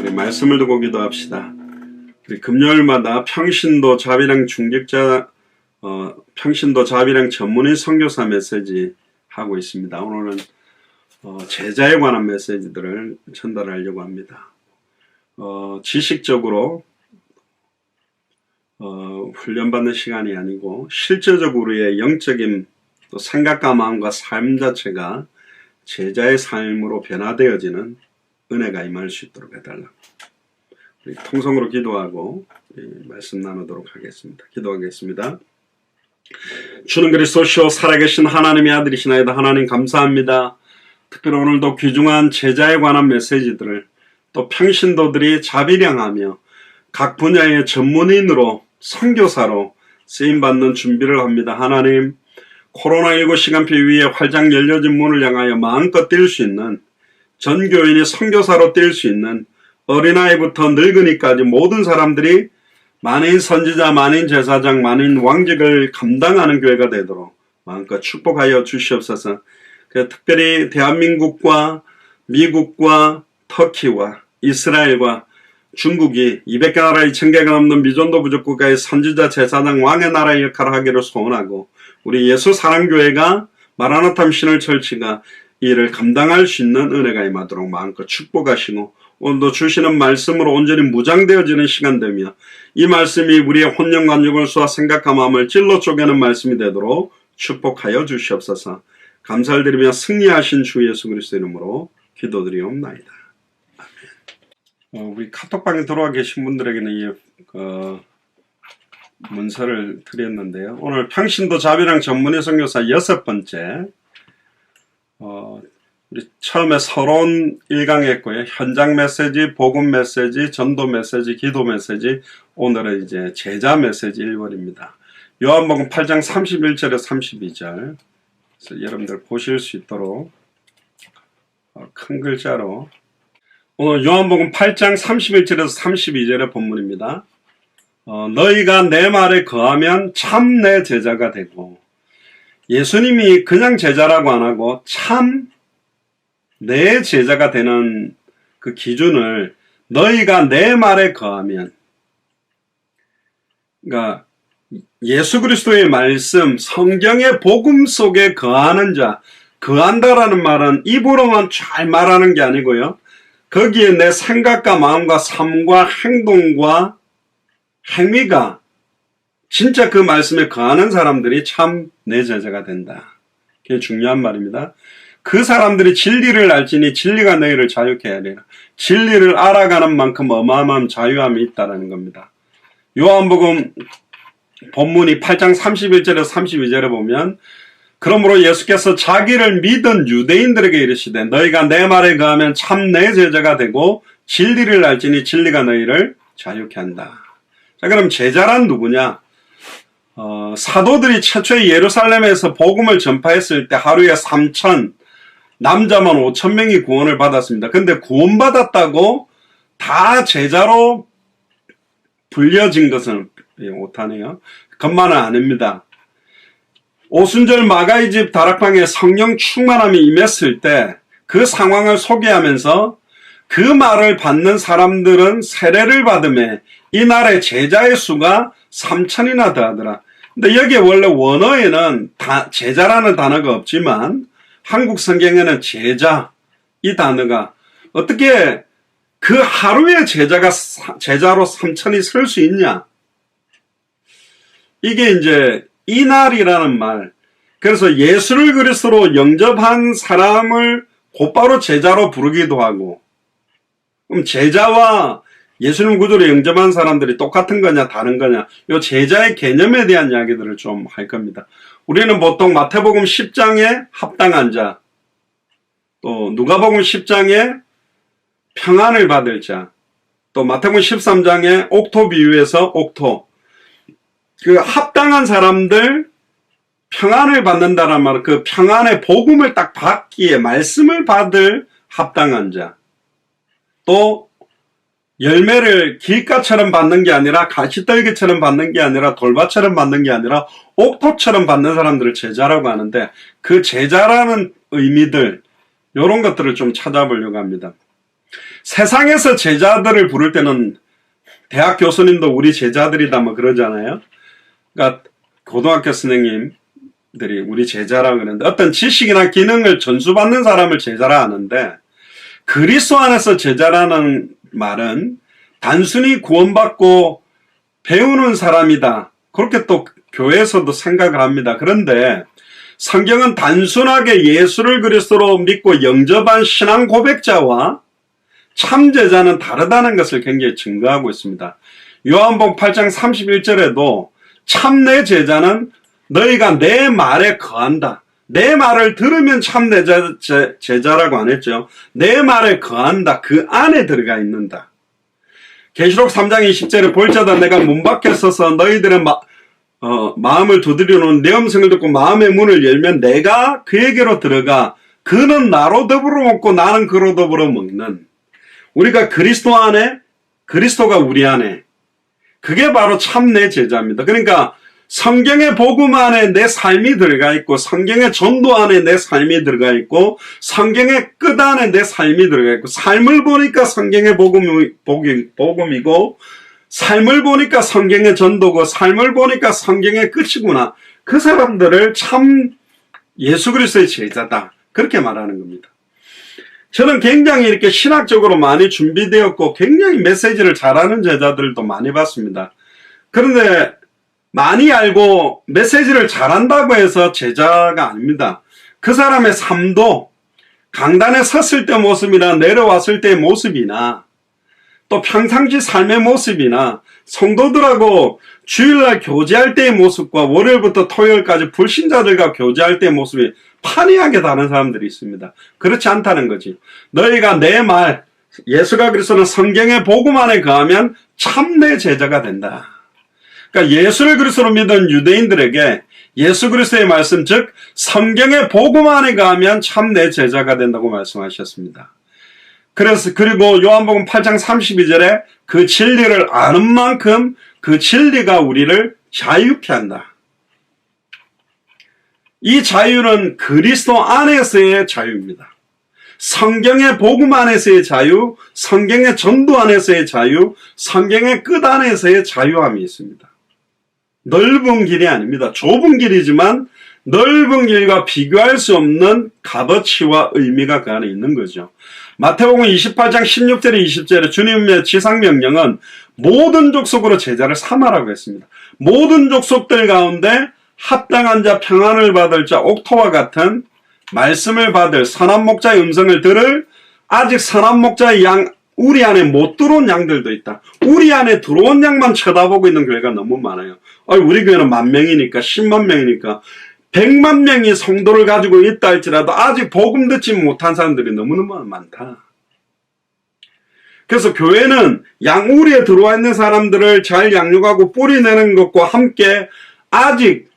우리 말씀을 두고 기도합시다. 우리 금요일마다 평신도 자비랑 중직자 평신도 자비랑 전문의 선교사 메시지 하고 있습니다. 오늘은 제자에 관한 메시지들을 전달하려고 합니다. 지식적으로 훈련받는 시간이 아니고 실제적으로 우리의 영적인 또 생각과 마음과 삶 자체가 제자의 삶으로 변화되어지는 은혜가 임할 수 있도록 해달라고 우리 통성으로 기도하고 말씀 나누도록 하겠습니다. 기도하겠습니다. 주는 그리스도시요 살아계신 하나님의 아들이시나이다. 하나님 감사합니다. 특별히 오늘도 귀중한 제자에 관한 메시지들을 또 평신도들이 자비량하며 각 분야의 전문인으로 선교사로 쓰임받는 준비를 합니다. 하나님, 코로나19 시간표 위에 활짝 열려진 문을 향하여 마음껏 뛸 수 있는 전 교인이 선교사로 뛸 수 있는 어린아이부터 늙은이까지 모든 사람들이 만인 선지자, 만인 제사장, 만인 왕직을 감당하는 교회가 되도록 마음껏 축복하여 주시옵소서. 특별히 대한민국과 미국과 터키와 이스라엘과 중국이 200개 나라 2000개가 넘는 미전도 부족국가의 선지자, 제사장, 왕의 나라의 역할을 하기를 소원하고 우리 예수 사랑교회가 마라나타 미셔널 처치가 이를 감당할 수 있는 은혜가 임하도록 마음껏 축복하시고 오늘도 주시는 말씀으로 온전히 무장되어지는 시간 되며 이 말씀이 우리의 혼념 관념을 쏘아 생각과 마음을 찔러 쪼개는 말씀이 되도록 축복하여 주시옵소서. 감사를 드리며 승리하신 주 예수 그리스도 이름으로 기도드리옵나이다. 아멘. 우리 카톡방에 들어와 계신 분들에게는 이 문서를 드렸는데요. 오늘 평신도 자비랑 전문의 선교사 6번째 우리 처음에 서론 1강 했고요. 현장 메시지, 복음 메시지, 전도 메시지, 기도 메시지, 오늘은 이제 제자 메시지 1번입니다. 요한복음 8장 31절에 32절 그래서 여러분들 보실 수 있도록 큰 글자로 오늘 요한복음 8장 31절에서 32절의 본문입니다. 너희가 내 말에 거하면 참 내 제자가 되고 예수님이 그냥 제자라고 안 하고 참 내 제자가 되는 그 기준을 너희가 내 말에 거하면 그러니까 예수 그리스도의 말씀 성경의 복음 속에 거하는 자 거한다라는 말은 입으로만 잘 말하는 게 아니고요. 거기에 내 생각과 마음과 삶과 행동과 행위가 진짜 그 말씀에 거하는 사람들이 참 내 제자가 된다. 그게 중요한 말입니다. 그 사람들이 진리를 알지니 진리가 너희를 자유케 하리라. 진리를 알아가는 만큼 어마어마한 자유함이 있다는 겁니다. 요한복음 본문이 8장 31절에서 32절에 보면 그러므로 예수께서 자기를 믿은 유대인들에게 이르시되 너희가 내 말에 거하면 참 내 제자가 되고 진리를 알지니 진리가 너희를 자유케 한다. 자, 그럼 제자란 누구냐? 사도들이 최초에 예루살렘에서 복음을 전파했을 때 하루에 3,000 남자만 5,000명이 구원을 받았습니다. 근데 구원받았다고 다 제자로 불려진 것은 못하네요. 그것만은 아닙니다. 오순절 마가의 집 다락방에 성령 충만함이 임했을 때 그 상황을 소개하면서 그 말을 받는 사람들은 세례를 받음에 이날의 제자의 수가 3,000이나 더하더라. 근데 여기에 원래 원어에는 제자라는 단어가 없지만 한국 성경에는 제자 이 단어가 어떻게 그 하루에 제자로 3,000이 설 수 있냐? 이게 이제 이날이라는 말. 그래서 예수를 그리스도로 영접한 사람을 곧바로 제자로 부르기도 하고 그럼 제자와 예수님 구주로 영접한 사람들이 똑같은 거냐 다른 거냐 이 제자의 개념에 대한 이야기들을 좀 할 겁니다. 우리는 보통 마태복음 10장에 합당한 자 또 누가복음 10장에 평안을 받을 자 또 마태복음 13장에 옥토 비유에서 옥토 그 합당한 사람들 평안을 받는다는 말 그 평안의 복음을 딱 받기에 말씀을 받을 합당한 자 또 열매를 길가처럼 받는 게 아니라 가시떨기처럼 받는 게 아니라 돌밭처럼 받는 게 아니라 옥토처럼 받는 사람들을 제자라고 하는데 그 제자라는 의미들 이런 것들을 좀 찾아보려고 합니다. 세상에서 제자들을 부를 때는 대학 교수님도 우리 제자들이다 뭐 그러잖아요. 그러니까 고등학교 선생님들이 우리 제자라고 그러는데 어떤 지식이나 기능을 전수받는 사람을 제자라 하는데 그리스도 안에서 제자라는 말은 단순히 구원받고 배우는 사람이다. 그렇게 또 교회에서도 생각을 합니다. 그런데 성경은 단순하게 예수를 그리스도로 믿고 영접한 신앙 고백자와 참 제자는 다르다는 것을 굉장히 증거하고 있습니다. 요한복음 8장 31절에도 참내 제자는 너희가 내 말에 거한다. 내 말을 들으면 참내 제자라고 안 했죠. 내 말에 거한다. 그 안에 들어가 있는다. 계시록 3장 20절에 볼자다 내가 문 밖에 서서 너희들의 마음을 두드려 놓은 내 음성을 듣고 마음의 문을 열면 내가 그에게로 들어가 그는 나로 더불어 먹고 나는 그로 더불어 먹는 우리가 그리스도 안에 그리스도가 우리 안에 그게 바로 참내 제자입니다. 그러니까 성경의 복음 안에 내 삶이 들어가 있고 성경의 전도 안에 내 삶이 들어가 있고 성경의 끝 안에 내 삶이 들어가 있고 삶을 보니까 성경의 복음이고 삶을 보니까 성경의 전도고 삶을 보니까 성경의 끝이구나. 그 사람들을 참 예수 그리스도의 제자다. 그렇게 말하는 겁니다. 저는 굉장히 이렇게 신학적으로 많이 준비되었고 굉장히 메시지를 잘하는 제자들도 많이 봤습니다. 그런데 많이 알고 메시지를 잘한다고 해서 제자가 아닙니다. 그 사람의 삶도 강단에 섰을 때 모습이나 내려왔을 때의 모습이나 또 평상시 삶의 모습이나 성도들하고 주일날 교제할 때의 모습과 월요일부터 토요일까지 불신자들과 교제할 때의 모습이 판이하게 다른 사람들이 있습니다. 그렇지 않다는 거지. 너희가 내 말, 예수가 그리스도는 성경의 복음 안에 거하면 참내 제자가 된다. 그러니까 예수를 그리스도로 믿은 유대인들에게 예수 그리스도의 말씀, 즉 성경의 복음 안에 거하면 참내 제자가 된다고 말씀하셨습니다. 그리고 요한복음 8장 32절에 그 진리를 아는 만큼 그 진리가 우리를 자유케 한다. 이 자유는 그리스도 안에서의 자유입니다. 성경의 복음 안에서의 자유, 성경의 전도 안에서의 자유, 성경의 끝 안에서의 자유함이 있습니다. 넓은 길이 아닙니다. 좁은 길이지만 넓은 길과 비교할 수 없는 값어치와 의미가 그 안에 있는 거죠. 마태복음 28장 16절에 20절에 주님의 지상명령은 모든 족속으로 제자를 삼아라고 했습니다. 모든 족속들 가운데 합당한 자, 평안을 받을 자, 옥토와 같은 말씀을 받을 선한 목자의 음성을 들을 아직 선한 목자의 양, 우리 안에 못 들어온 양들도 있다. 우리 안에 들어온 양만 쳐다보고 있는 교회가 너무 많아요. 우리 교회는 10,000명이니까 10만 명이니까 100만 명이 성도를 가지고 있다 할지라도 아직 복음 듣지 못한 사람들이 너무너무 많다. 그래서 교회는 양우리에 들어와 있는 사람들을 잘 양육하고 뿌리내는 것과 함께 아직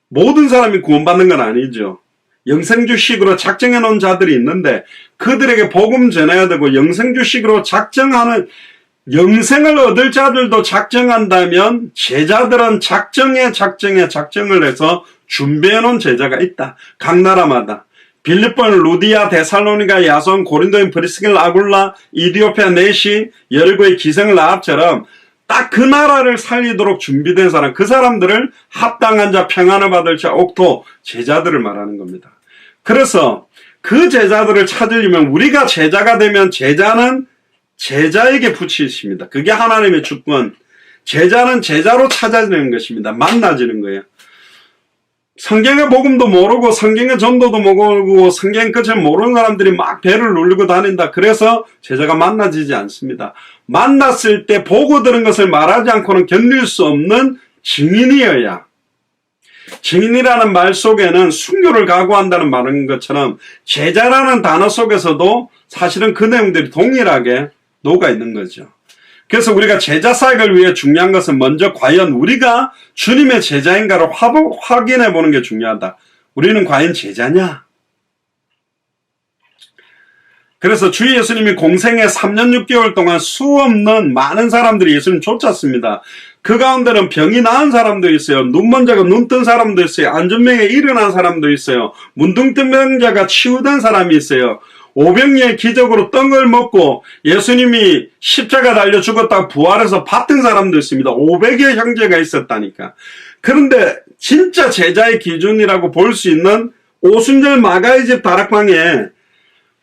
모든 사람이 구원받는 건 아니죠. 영생주식으로 작정해 놓은 자들이 있는데 그들에게 복음 전해야 되고 영생주식으로 작정하는 영생을 얻을 자들도 작정한다면 제자들은 작정을 해서 준비해 놓은 제자가 있다. 각 나라마다. 빌립보는 루디아, 데살로니가, 야손, 고린도인, 브리스길, 아굴라, 이디오피아, 네시, 여리고의 기생 라합처럼 딱 그 나라를 살리도록 준비된 사람, 그 사람들을 합당한 자, 평안을 받을 자, 옥토, 제자들을 말하는 겁니다. 그래서 그 제자들을 찾으려면 우리가 제자가 되면 제자는 제자에게 붙이십니다. 그게 하나님의 주권. 제자는 제자로 찾아지는 것입니다. 만나지는 거예요. 성경의 복음도 모르고 성경의 전도도 모르고 성경 끝을 모르는 사람들이 막 배를 누르고 다닌다. 그래서 제자가 만나지지 않습니다. 만났을 때 보고 들은 것을 말하지 않고는 견딜 수 없는 증인이어야. 증인이라는 말 속에는 순교를 각오한다는 말인 것처럼 제자라는 단어 속에서도 사실은 그 내용들이 동일하게 녹아 있는 거죠. 그래서 우리가 제자 사역을 위해 중요한 것은 먼저 과연 우리가 주님의 제자인가를 확인해 보는 게 중요하다. 우리는 과연 제자냐? 그래서 주 예수님이 공생애 3년 6개월 동안 수없는 많은 사람들이 예수님 쫓았습니다. 그 가운데는 병이 나은 사람도 있어요. 눈먼 자가 눈 뜬 사람도 있어요. 안전병에 일어난 사람도 있어요. 문둥뜬 병자가 치유된 사람이 있어요. 오병이의 기적으로 떡을 먹고 예수님이 십자가 달려 죽었다고 부활해서 받은 사람도 있습니다. 500의 형제가 있었다니까. 그런데 진짜 제자의 기준이라고 볼 수 있는 오순절 마가의 집 다락방에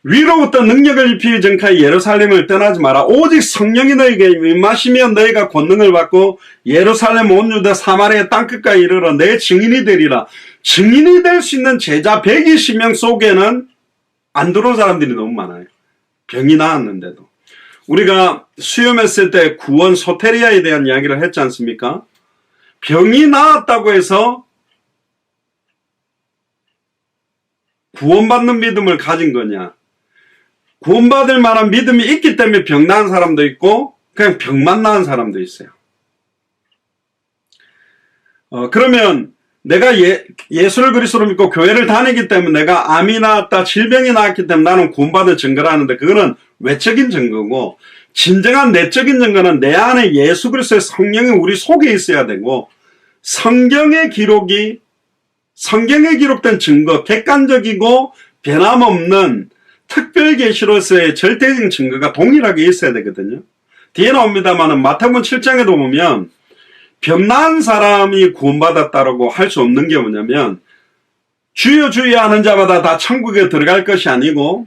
위로부터 능력을 입히기 전까지 예루살렘을 떠나지 마라. 오직 성령이 너에게 임하시면 너희가 권능을 받고 예루살렘 온 유다 사마리아 땅끝까지 이르러 내 증인이 되리라. 증인이 될 수 있는 제자 120명 속에는 안 들어온 사람들이 너무 많아요. 병이 나았는데도. 우리가 수염했을 때 구원 소테리아에 대한 이야기를 했지 않습니까? 병이 나았다고 해서 구원받는 믿음을 가진 거냐? 구원받을 만한 믿음이 있기 때문에 병 나은 사람도 있고 그냥 병만 나은 사람도 있어요. 그러면 내가 예수를 그리스도로 믿고 교회를 다니기 때문에 내가 암이 나았다, 질병이 나았기 때문에 나는 구원받을 증거를 하는데 그거는 외적인 증거고 진정한 내적인 증거는 내 안에 예수 그리스도의 성령이 우리 속에 있어야 되고 성경에 기록된 증거, 객관적이고 변함없는 특별 계시로서의 절대적인 증거가 동일하게 있어야 되거든요. 뒤에 나옵니다만 마태복음 7장에도 보면 병 나은 사람이 구원받았다라고 할 수 없는 게 뭐냐면 주여 주여 하는 자마다 다 천국에 들어갈 것이 아니고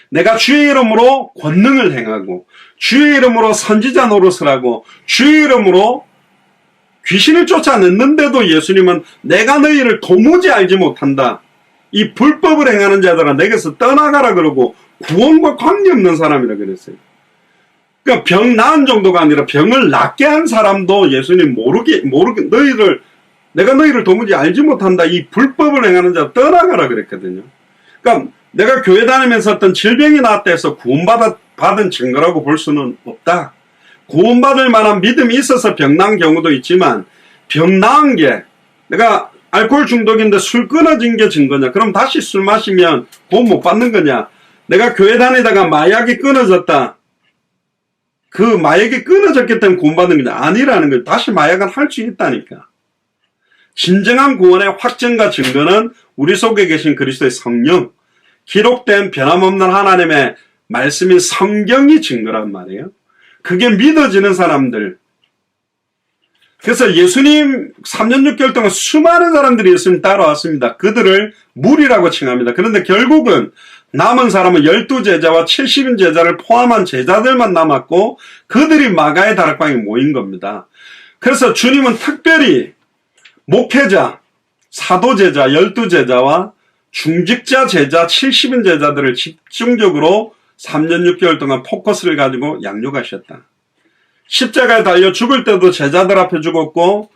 내가 주의 이름으로 권능을 행하고 주의 이름으로 선지자 노릇을 하고 주의 이름으로 귀신을 쫓아냈는데도 예수님은 내가 너희를 도무지 알지 못한다. 이 불법을 행하는 자들아 내게서 떠나가라 그러고 구원과 관계없는 사람이라 그랬어요. 그러니까 병 나은 정도가 아니라 병을 낫게 한 사람도 예수님 모르게 내가 너희를 도무지 알지 못한다. 이 불법을 행하는 자 떠나가라 그랬거든요. 그러니까 내가 교회 다니면서 어떤 질병이 나았다 해서 구원받은 증거라고 볼 수는 없다. 구원받을 만한 믿음이 있어서 병 나은 경우도 있지만 병 나은 게 내가 알코올 중독인데 술 끊어진 게 증거냐? 그럼 다시 술 마시면 구원 못 받는 거냐? 내가 교회 다니다가 마약이 끊어졌다. 그 마약이 끊어졌기 때문에 구원받는 거냐? 아니라는 거예요. 다시 마약은 할 수 있다니까. 진정한 구원의 확증과 증거는 우리 속에 계신 그리스도의 성령, 기록된 변함없는 하나님의 말씀인 성경이 증거란 말이에요. 그게 믿어지는 사람들. 그래서 예수님 3년 6개월 동안 수많은 사람들이 예수님 따라왔습니다. 그들을 무리라고 칭합니다. 그런데 결국은 남은 사람은 12제자와 70인 제자를 포함한 제자들만 남았고 그들이 마가의 다락방에 모인 겁니다. 그래서 주님은 특별히 목회자, 사도제자, 12제자와 중직자 제자, 70인 제자들을 집중적으로 3년 6개월 동안 포커스를 가지고 양육하셨다. 십자가에 달려 죽을 때도 제자들 앞에 죽었고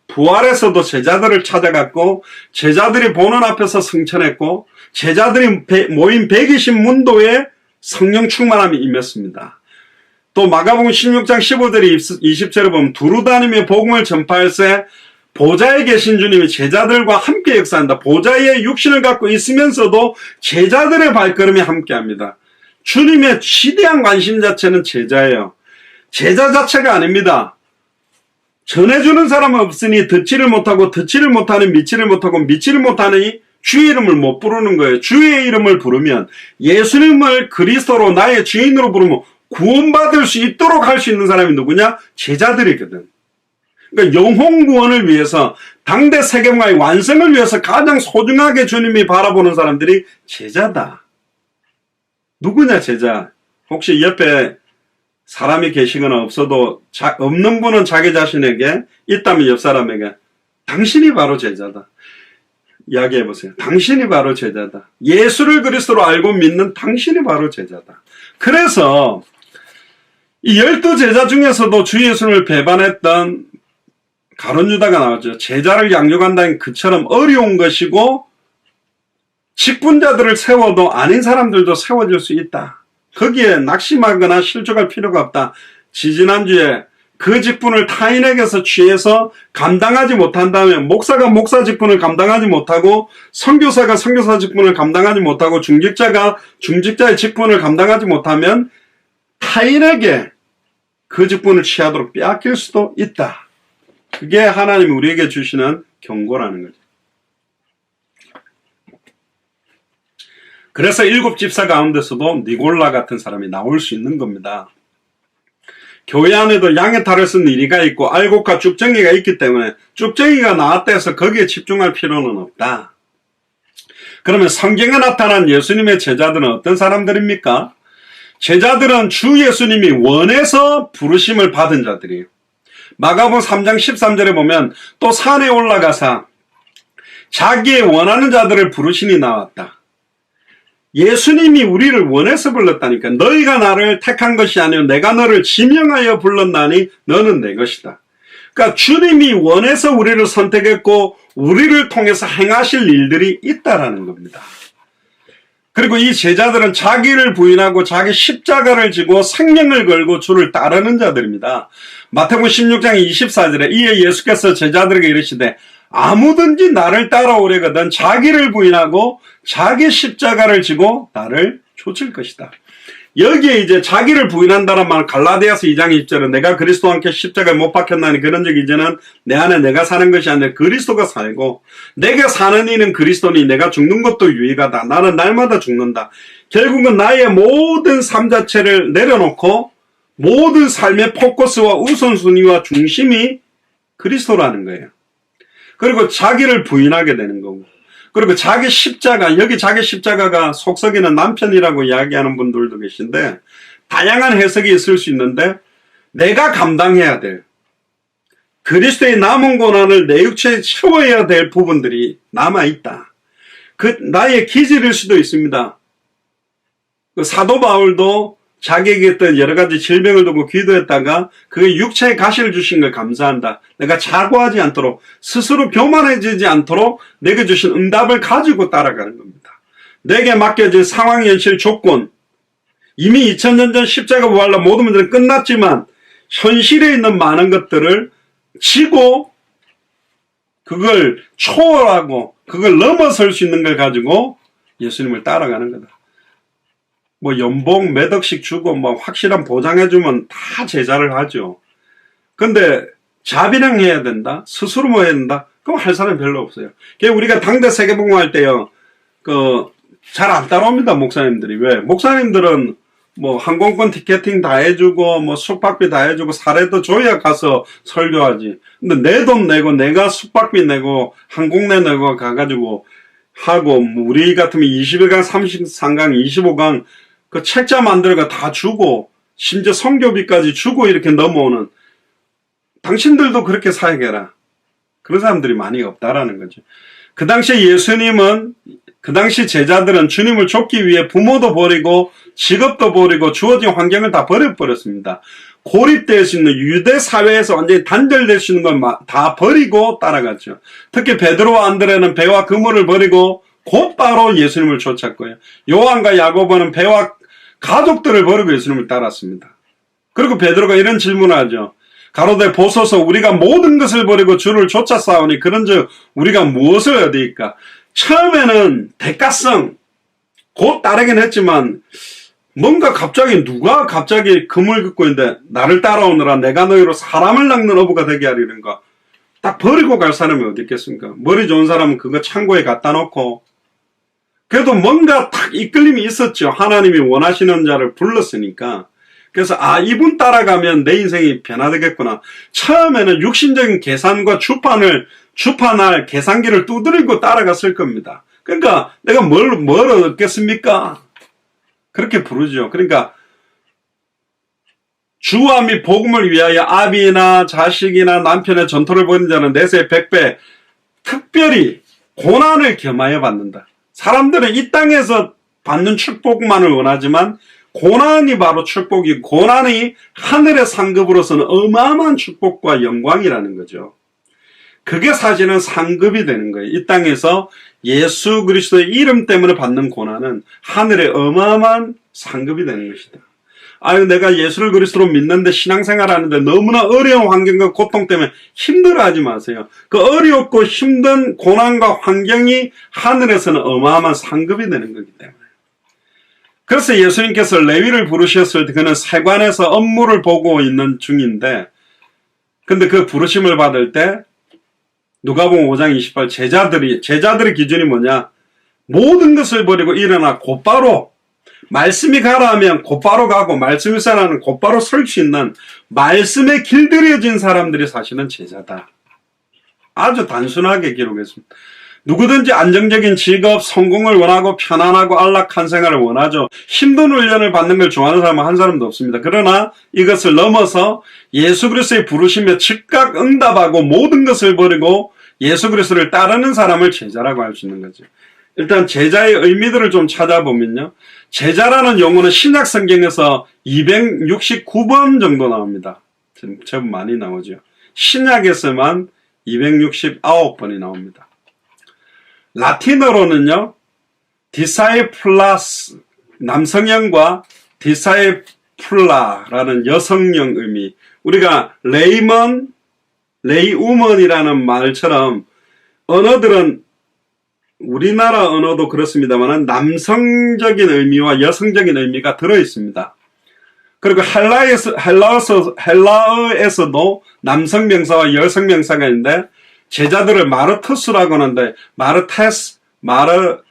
부활에서도 제자들을 찾아갔고 제자들이 보는 앞에서 승천했고 제자들이 모인 120문도에 성령 충만함이 임했습니다. 또 마가복음 16장 15절에 20절에 보면 두루 다니며 복음을 전파할세 보좌에 계신 주님이 제자들과 함께 역사한다. 보좌에 육신을 갖고 있으면서도 제자들의 발걸음이 함께합니다. 주님의 지대한 관심 자체는 제자예요. 제자 자체가 아닙니다. 전해주는 사람은 없으니 듣지를 못하고 듣지를 못하니 믿지를 못하고 믿지를 못하니 주의 이름을 못 부르는 거예요. 주의 이름을 부르면 예수님을 그리스도로 나의 주인으로 부르면 구원받을 수 있도록 할 수 있는 사람이 누구냐? 제자들이거든. 그러니까 영혼 구원을 위해서 당대 세계문화의 완성을 위해서 가장 소중하게 주님이 바라보는 사람들이 제자다. 누구냐 제자? 혹시 옆에 사람이 계시거나 없어도 없는 분은 자기 자신에게 있다면 옆 사람에게 당신이 바로 제자다. 이야기해보세요. 당신이 바로 제자다. 예수를 그리스도로 알고 믿는 당신이 바로 제자다. 그래서 이 12제자 중에서도 주 예수를 배반했던 가룟 유다가 나왔죠. 제자를 양육한다는 그처럼 어려운 것이고 직분자들을 세워도 아닌 사람들도 세워질 수 있다. 거기에 낙심하거나 실족할 필요가 없다. 지지난주에 그 직분을 타인에게서 취해서 감당하지 못한다면 목사가 목사 직분을 감당하지 못하고 선교사가 선교사 직분을 감당하지 못하고 중직자가 중직자의 직분을 감당하지 못하면 타인에게 그 직분을 취하도록 빼앗길 수도 있다. 그게 하나님이 우리에게 주시는 경고라는 거죠. 그래서 7집사 가운데서도 니골라 같은 사람이 나올 수 있는 겁니다. 교회 안에도 양의 탈을 쓴 이리가 있고 알곡과 쭉정이가 있기 때문에 쭉정이가 나왔다 해서 거기에 집중할 필요는 없다. 그러면 성경에 나타난 예수님의 제자들은 어떤 사람들입니까? 제자들은 주 예수님이 원해서 부르심을 받은 자들이에요. 마가복음 3장 13절에 보면 또 산에 올라가사 자기의 원하는 자들을 부르시니 나왔다. 예수님이 우리를 원해서 불렀다니까. 너희가 나를 택한 것이 아니요 내가 너를 지명하여 불렀나니 너는 내 것이다. 그러니까 주님이 원해서 우리를 선택했고 우리를 통해서 행하실 일들이 있다라는 겁니다. 그리고 이 제자들은 자기를 부인하고 자기 십자가를 지고 생명을 걸고 주를 따르는 자들입니다. 마태복음 16장 24절에 이에 예수께서 제자들에게 이르시되 아무든지 나를 따라오려거든 자기를 부인하고 자기 십자가를 지고 나를 좇을 것이다. 여기에 이제 자기를 부인한다는 말 갈라디아서 2장 20절은 내가 그리스도와 함께 십자가에 못 박혔나니 그런 적 이제는 내 안에 내가 사는 것이 아니라 그리스도가 살고 내게 사는 이는 그리스도니 내가 죽는 것도 유익하다. 나는 날마다 죽는다. 결국은 나의 모든 삶 자체를 내려놓고 모든 삶의 포커스와 우선순위와 중심이 그리스도라는 거예요. 그리고 자기를 부인하게 되는 거고 그리고 자기 십자가, 여기 자기 십자가가 속썩이는 남편이라고 이야기하는 분들도 계신데 다양한 해석이 있을 수 있는데 내가 감당해야 될 그리스도의 남은 고난을 내 육체에 채워야 될 부분들이 남아있다. 그 나의 기질일 수도 있습니다. 그 사도 바울도 자기에게 있던 여러 가지 질병을 두고 기도했다가 그게 육체에 가시를 주신 걸 감사한다. 내가 자고하지 않도록 스스로 교만해지지 않도록 내게 주신 응답을 가지고 따라가는 겁니다. 내게 맡겨진 상황, 현실, 조건 이미 2000년 전 십자가 부활로 모든 문제는 끝났지만 현실에 있는 많은 것들을 지고 그걸 초월하고 그걸 넘어설 수 있는 걸 가지고 예수님을 따라가는 거다. 뭐 연봉 몇 억씩 주고 뭐 확실한 보장해주면 다 제자를 하죠. 근데 자비령해야 된다? 스스로 뭐 해야 된다? 그럼 할 사람이 별로 없어요. 우리가 당대 세계복음할 때요, 잘 안 따라옵니다, 목사님들이. 왜? 목사님들은 뭐 항공권 티켓팅 다 해주고 뭐 숙박비 다 해주고 사례도 줘야 가서 설교하지. 근데 내 돈 내고 내가 숙박비 내고 항공료 내고 가가지고 하고 우리 같으면 21강, 33강, 25강 그 책자 만들어가 다 주고 심지어 성교비까지 주고 이렇게 넘어오는 당신들도 그렇게 사역해라. 그런 사람들이 많이 없다라는 거죠. 그 당시에 예수님은 그 당시 제자들은 주님을 좇기 위해 부모도 버리고 직업도 버리고 주어진 환경을 다 버려버렸습니다. 고립될 수 있는 유대 사회에서 완전히 단절될 수 있는 걸 다 버리고 따라갔죠. 특히 베드로와 안드레는 배와 그물을 버리고 곧바로 예수님을 쫓았고요. 요한과 야고보는 배와 가족들을 버리고 예수님을 따랐습니다. 그리고 베드로가 이런 질문을 하죠. 가로되 보소서 우리가 모든 것을 버리고 주를 쫓아싸우니 그런즉 우리가 무엇을 얻으리까? 처음에는 대가성 곧 따르긴 했지만 뭔가 갑자기 누가 갑자기 금을 긋고 있는데 나를 따라오느라 내가 너희로 사람을 낚는 어부가 되게 하리는가? 딱 버리고 갈 사람이 어디 있겠습니까? 머리 좋은 사람은 그거 창고에 갖다 놓고 그래도 뭔가 딱 이끌림이 있었죠. 하나님이 원하시는 자를 불렀으니까. 그래서 이분 따라가면 내 인생이 변화되겠구나. 처음에는 육신적인 계산과 주판할 계산기를 두드리고 따라갔을 겁니다. 그러니까 내가 뭘 얻겠습니까? 그렇게 부르죠. 그러니까 주와 및 복음을 위하여 아비나 자식이나 남편의 전토를 벌인 자는 내세 100배 특별히 고난을 겸하여 받는다. 사람들은 이 땅에서 받는 축복만을 원하지만 고난이 바로 축복이고 고난이 하늘의 상급으로서는 어마어마한 축복과 영광이라는 거죠. 그게 사실은 상급이 되는 거예요. 이 땅에서 예수 그리스도의 이름 때문에 받는 고난은 하늘의 어마어마한 상급이 되는 것이다. 내가 예수를 그리스도로 믿는데 신앙생활 하는데 너무나 어려운 환경과 고통 때문에 힘들어하지 마세요. 그 어렵고 힘든 고난과 환경이 하늘에서는 어마어마한 상급이 되는 거기 때문에. 그래서 예수님께서 레위를 부르셨을 때 그는 세관에서 업무를 보고 있는 중인데 근데 그 부르심을 받을 때 누가복음 5장 28 제자들의 기준이 뭐냐? 모든 것을 버리고 일어나 곧바로 말씀이 가라 하면 곧바로 가고 말씀이 서라 하면 곧바로 설 수 있는 말씀에 길들여진 사람들이 사실은 제자다. 아주 단순하게 기록했습니다. 누구든지 안정적인 직업, 성공을 원하고 편안하고 안락한 생활을 원하죠. 힘든 훈련을 받는 걸 좋아하는 사람은 한 사람도 없습니다. 그러나 이것을 넘어서 예수 그리스도의 부르심에 즉각 응답하고 모든 것을 버리고 예수 그리스도를 따르는 사람을 제자라고 할 수 있는 거죠. 일단 제자의 의미들을 좀 찾아보면요. 제자라는 용어는 신약 성경에서 269번 정도 나옵니다. 제법 많이 나오죠. 신약에서만 269번이 나옵니다. 라틴어로는요, disciples, 남성형과 discipula라는 여성형 의미. 우리가 레이먼, 레이우먼이라는 말처럼 언어들은 우리나라 언어도 그렇습니다만 남성적인 의미와 여성적인 의미가 들어있습니다. 그리고 헬라어에서도 남성 명사와 여성 명사가 있는데 제자들을 마르투스라고 하는데 마르테스, 마르테리아.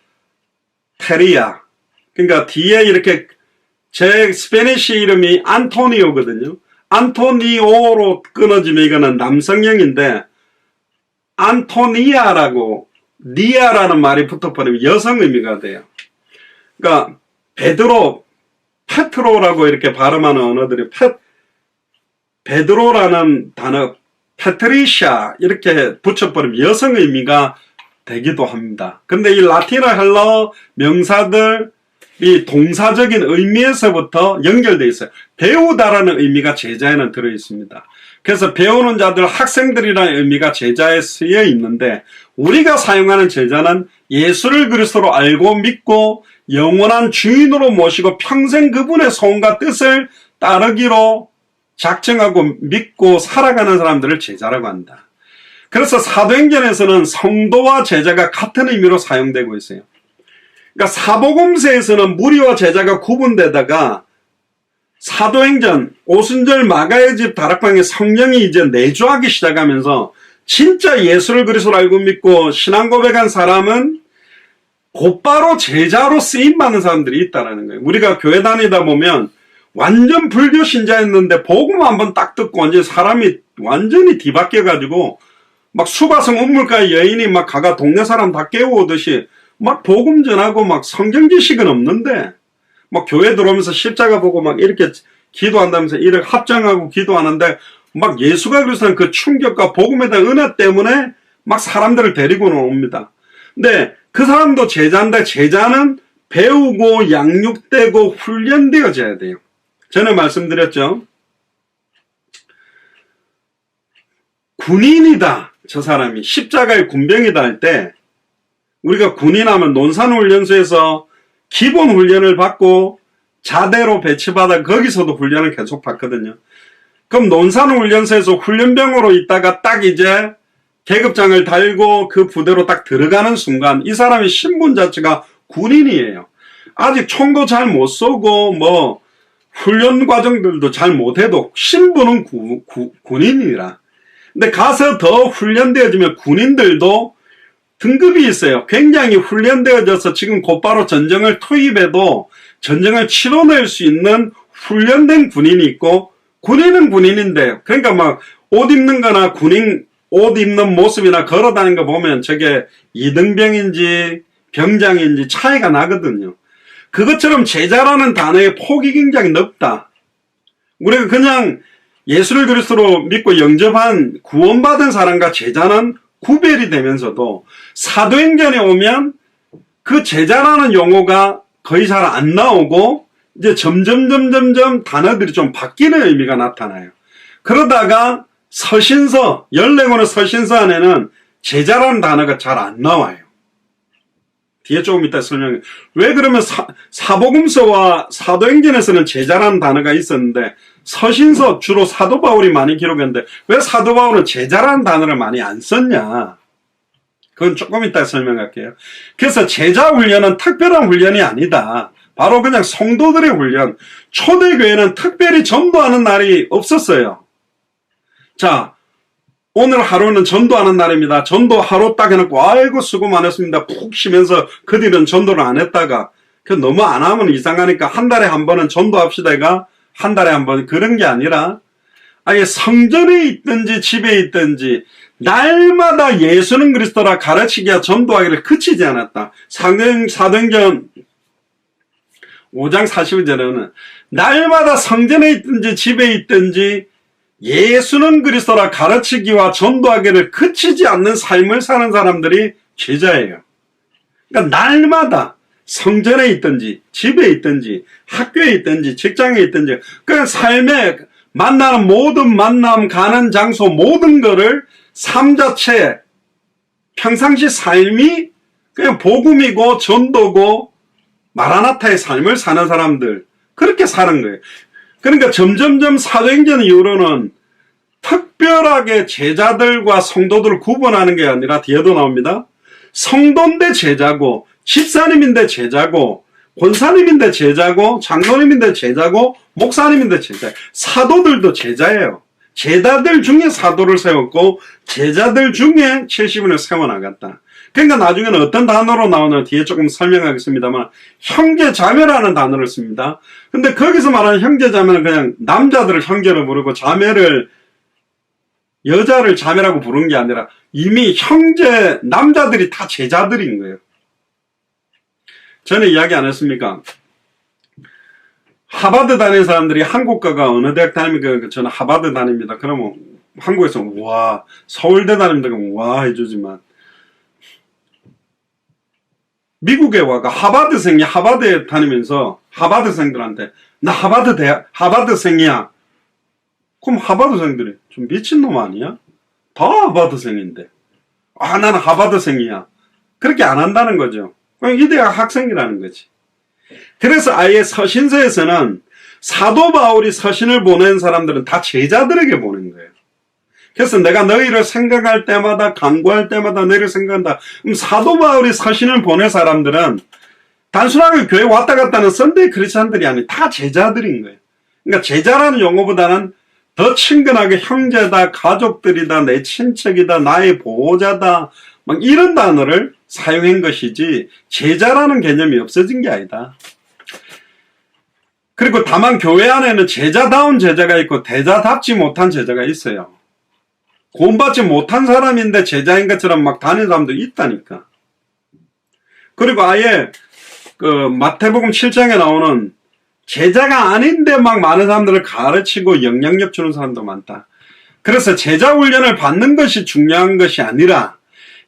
그러니까 뒤에 이렇게 제 스페니쉬 이름이 안토니오거든요. 안토니오로 끊어지면 이거는 남성형인데 안토니아라고 니아라는 말이 붙어버리면 여성 의미가 돼요. 그러니까 베드로, 페트로라고 이렇게 발음하는 언어들이 베드로라는 단어 페트리샤 이렇게 붙여버리면 여성 의미가 되기도 합니다. 근데 이 라틴어 헬라어 명사들이 동사적인 의미에서부터 연결되어 있어요. 배우다라는 의미가 제자에는 들어있습니다. 그래서 배우는 자들, 학생들이라는 의미가 제자에 쓰여 있는데 우리가 사용하는 제자는 예수를 그리스도로 알고 믿고 영원한 주인으로 모시고 평생 그분의 소원과 뜻을 따르기로 작정하고 믿고 살아가는 사람들을 제자라고 한다. 그래서 사도행전에서는 성도와 제자가 같은 의미로 사용되고 있어요. 그러니까 사복음서에서는 무리와 제자가 구분되다가 사도행전, 오순절 마가의 집 다락방에 성령이 이제 내주하기 시작하면서 진짜 예수를 그리스도로 알고 믿고 신앙 고백한 사람은 곧바로 제자로 쓰임받는 사람들이 있다는 거예요. 우리가 교회 다니다 보면 완전 불교 신자였는데 복음 한번 딱 듣고 완전 사람이 완전히 뒤바뀌어가지고 막 수가성 운물가의 여인이 막 가가 동네 사람 다 깨워오듯이 막 복음 전하고 막 성경 지식은 없는데 막 교회 들어오면서 십자가 보고 막 이렇게 기도한다면서 이렇게 합장하고 기도하는데 막 예수가 그리스도는 그 충격과 복음에 대한 은혜 때문에 막 사람들을 데리고 옵니다. 근데 그 사람도 제자인데 제자는 배우고 양육되고 훈련되어져야 돼요. 전에 말씀드렸죠. 군인이다. 저 사람이 십자가의 군병이다 할 때 우리가 군인하면 논산훈련소에서 기본 훈련을 받고 자대로 배치받아 거기서도 훈련을 계속 받거든요. 그럼 논산훈련소에서 훈련병으로 있다가 딱 이제 계급장을 달고 그 부대로 딱 들어가는 순간 이 사람의 신분 자체가 군인이에요. 아직 총도 잘 못 쏘고 뭐 훈련 과정들도 잘 못해도 신분은 군인이라. 근데 가서 더 훈련되어지면 군인들도 등급이 있어요. 굉장히 훈련되어져서 지금 곧바로 전쟁을 투입해도 전쟁을 치러낼 수 있는 훈련된 군인이 있고 군인은 군인인데 그러니까 막 옷 입는 거나 군인 옷 입는 모습이나 걸어다니는 거 보면 저게 이등병인지 병장인지 차이가 나거든요. 그것처럼 제자라는 단어의 폭이 굉장히 넓다. 우리가 그냥 예수를 그리스도로 믿고 영접한 구원받은 사람과 제자는 구별이 되면서도 사도행전에 오면 그 제자라는 용어가 거의 잘 안 나오고 이제 점점 단어들이 좀 바뀌는 의미가 나타나요. 그러다가 서신서, 14권의 서신서 안에는 제자라는 단어가 잘 안 나와요. 뒤에 조금 이따 설명해. 왜 그러면 사복음서와 사도행전에서는 제자라는 단어가 있었는데 서신서 주로 사도 바울이 많이 기록했는데 왜 사도 바울은 제자라는 단어를 많이 안 썼냐? 그건 조금 이따 설명할게요. 그래서 제자 훈련은 특별한 훈련이 아니다. 바로 그냥 성도들의 훈련. 초대교회는 특별히 전도하는 날이 없었어요. 자, 오늘 하루는 전도하는 날입니다. 전도 하루 딱 해놓고 아이고 수고 많았습니다. 푹 쉬면서 그 뒤는 전도를 안 했다가 너무 안 하면 이상하니까 한 달에 한 번은 전도합시다가 한 달에 한 번 그런 게 아니라 아예 성전에 있든지 집에 있든지 날마다 예수는 그리스도라 가르치기와 전도하기를 그치지 않았다. 사도행전 5장 40절에는 날마다 성전에 있든지 집에 있든지 예수는 그리스도라 가르치기와 전도하기를 그치지 않는 삶을 사는 사람들이 제자예요. 그러니까 날마다 성전에 있든지 집에 있든지 학교에 있든지 직장에 있든지 그 삶에 만나는 모든 만남 가는 장소 모든 거를 삶 자체 평상시 삶이 그냥 복음이고 전도고 마라나타의 삶을 사는 사람들 그렇게 사는 거예요. 그러니까 점점점 사도행전 이후로는 특별하게 제자들과 성도들을 구분하는 게 아니라 뒤에도 나옵니다. 성도인데 제자고 집사님인데 제자고 권사님인데 제자고 장로님인데 제자고 목사님인데 제자. 사도들도 제자예요. 제자들 중에 사도를 세웠고 제자들 중에 70인을 세워나갔다. 그러니까 나중에는 어떤 단어로 나오나 뒤에 조금 설명하겠습니다만 형제자매라는 단어를 씁니다. 근데 거기서 말하는 형제자매는 그냥 남자들을 형제로 부르고 여자를 자매라고 부른 게 아니라 이미 형제 남자들이 다 제자들인 거예요. 전에 이야기 안 했습니까? 하버드 다니는 사람들이 한국 가가 어느 대학 다닙니까? 저는 하버드 다닙니다. 그러면 한국에서 와 서울대 다닙니다. 그러면 와 해주지만 미국에 와가 하버드생이 하버드에 다니면서 하버드생들한테 나 하버드생이야. 그럼 하버드생들이 좀 미친놈 아니야? 다 하버드생인데 나는 하버드생이야. 그렇게 안 한다는 거죠. 그냥 이 대학 학생이라는 거지. 그래서 아예 서신서에서는 사도 바울이 서신을 보낸 사람들은 다 제자들에게 보낸 거예요. 그래서 내가 너희를 생각할 때마다 간구할 때마다 너희를 생각한다. 그럼 사도 바울이 서신을 보낸 사람들은 단순하게 교회 왔다 갔다 하는 썬데이 크리스찬들이 아니라 다 제자들인 거예요. 그러니까 제자라는 용어보다는 더 친근하게 형제다, 가족들이다, 내 친척이다, 나의 보호자다 막 이런 단어를 사용한 것이지 제자라는 개념이 없어진 게 아니다. 그리고 다만 교회 안에는 제자다운 제자가 있고 제자답지 못한 제자가 있어요. 구원받지 못한 사람인데 제자인 것처럼 막 다니는 사람도 있다니까. 그리고 아예 마태복음 7장에 나오는 제자가 아닌데 막 많은 사람들을 가르치고 영향력 주는 사람도 많다. 그래서 제자 훈련을 받는 것이 중요한 것이 아니라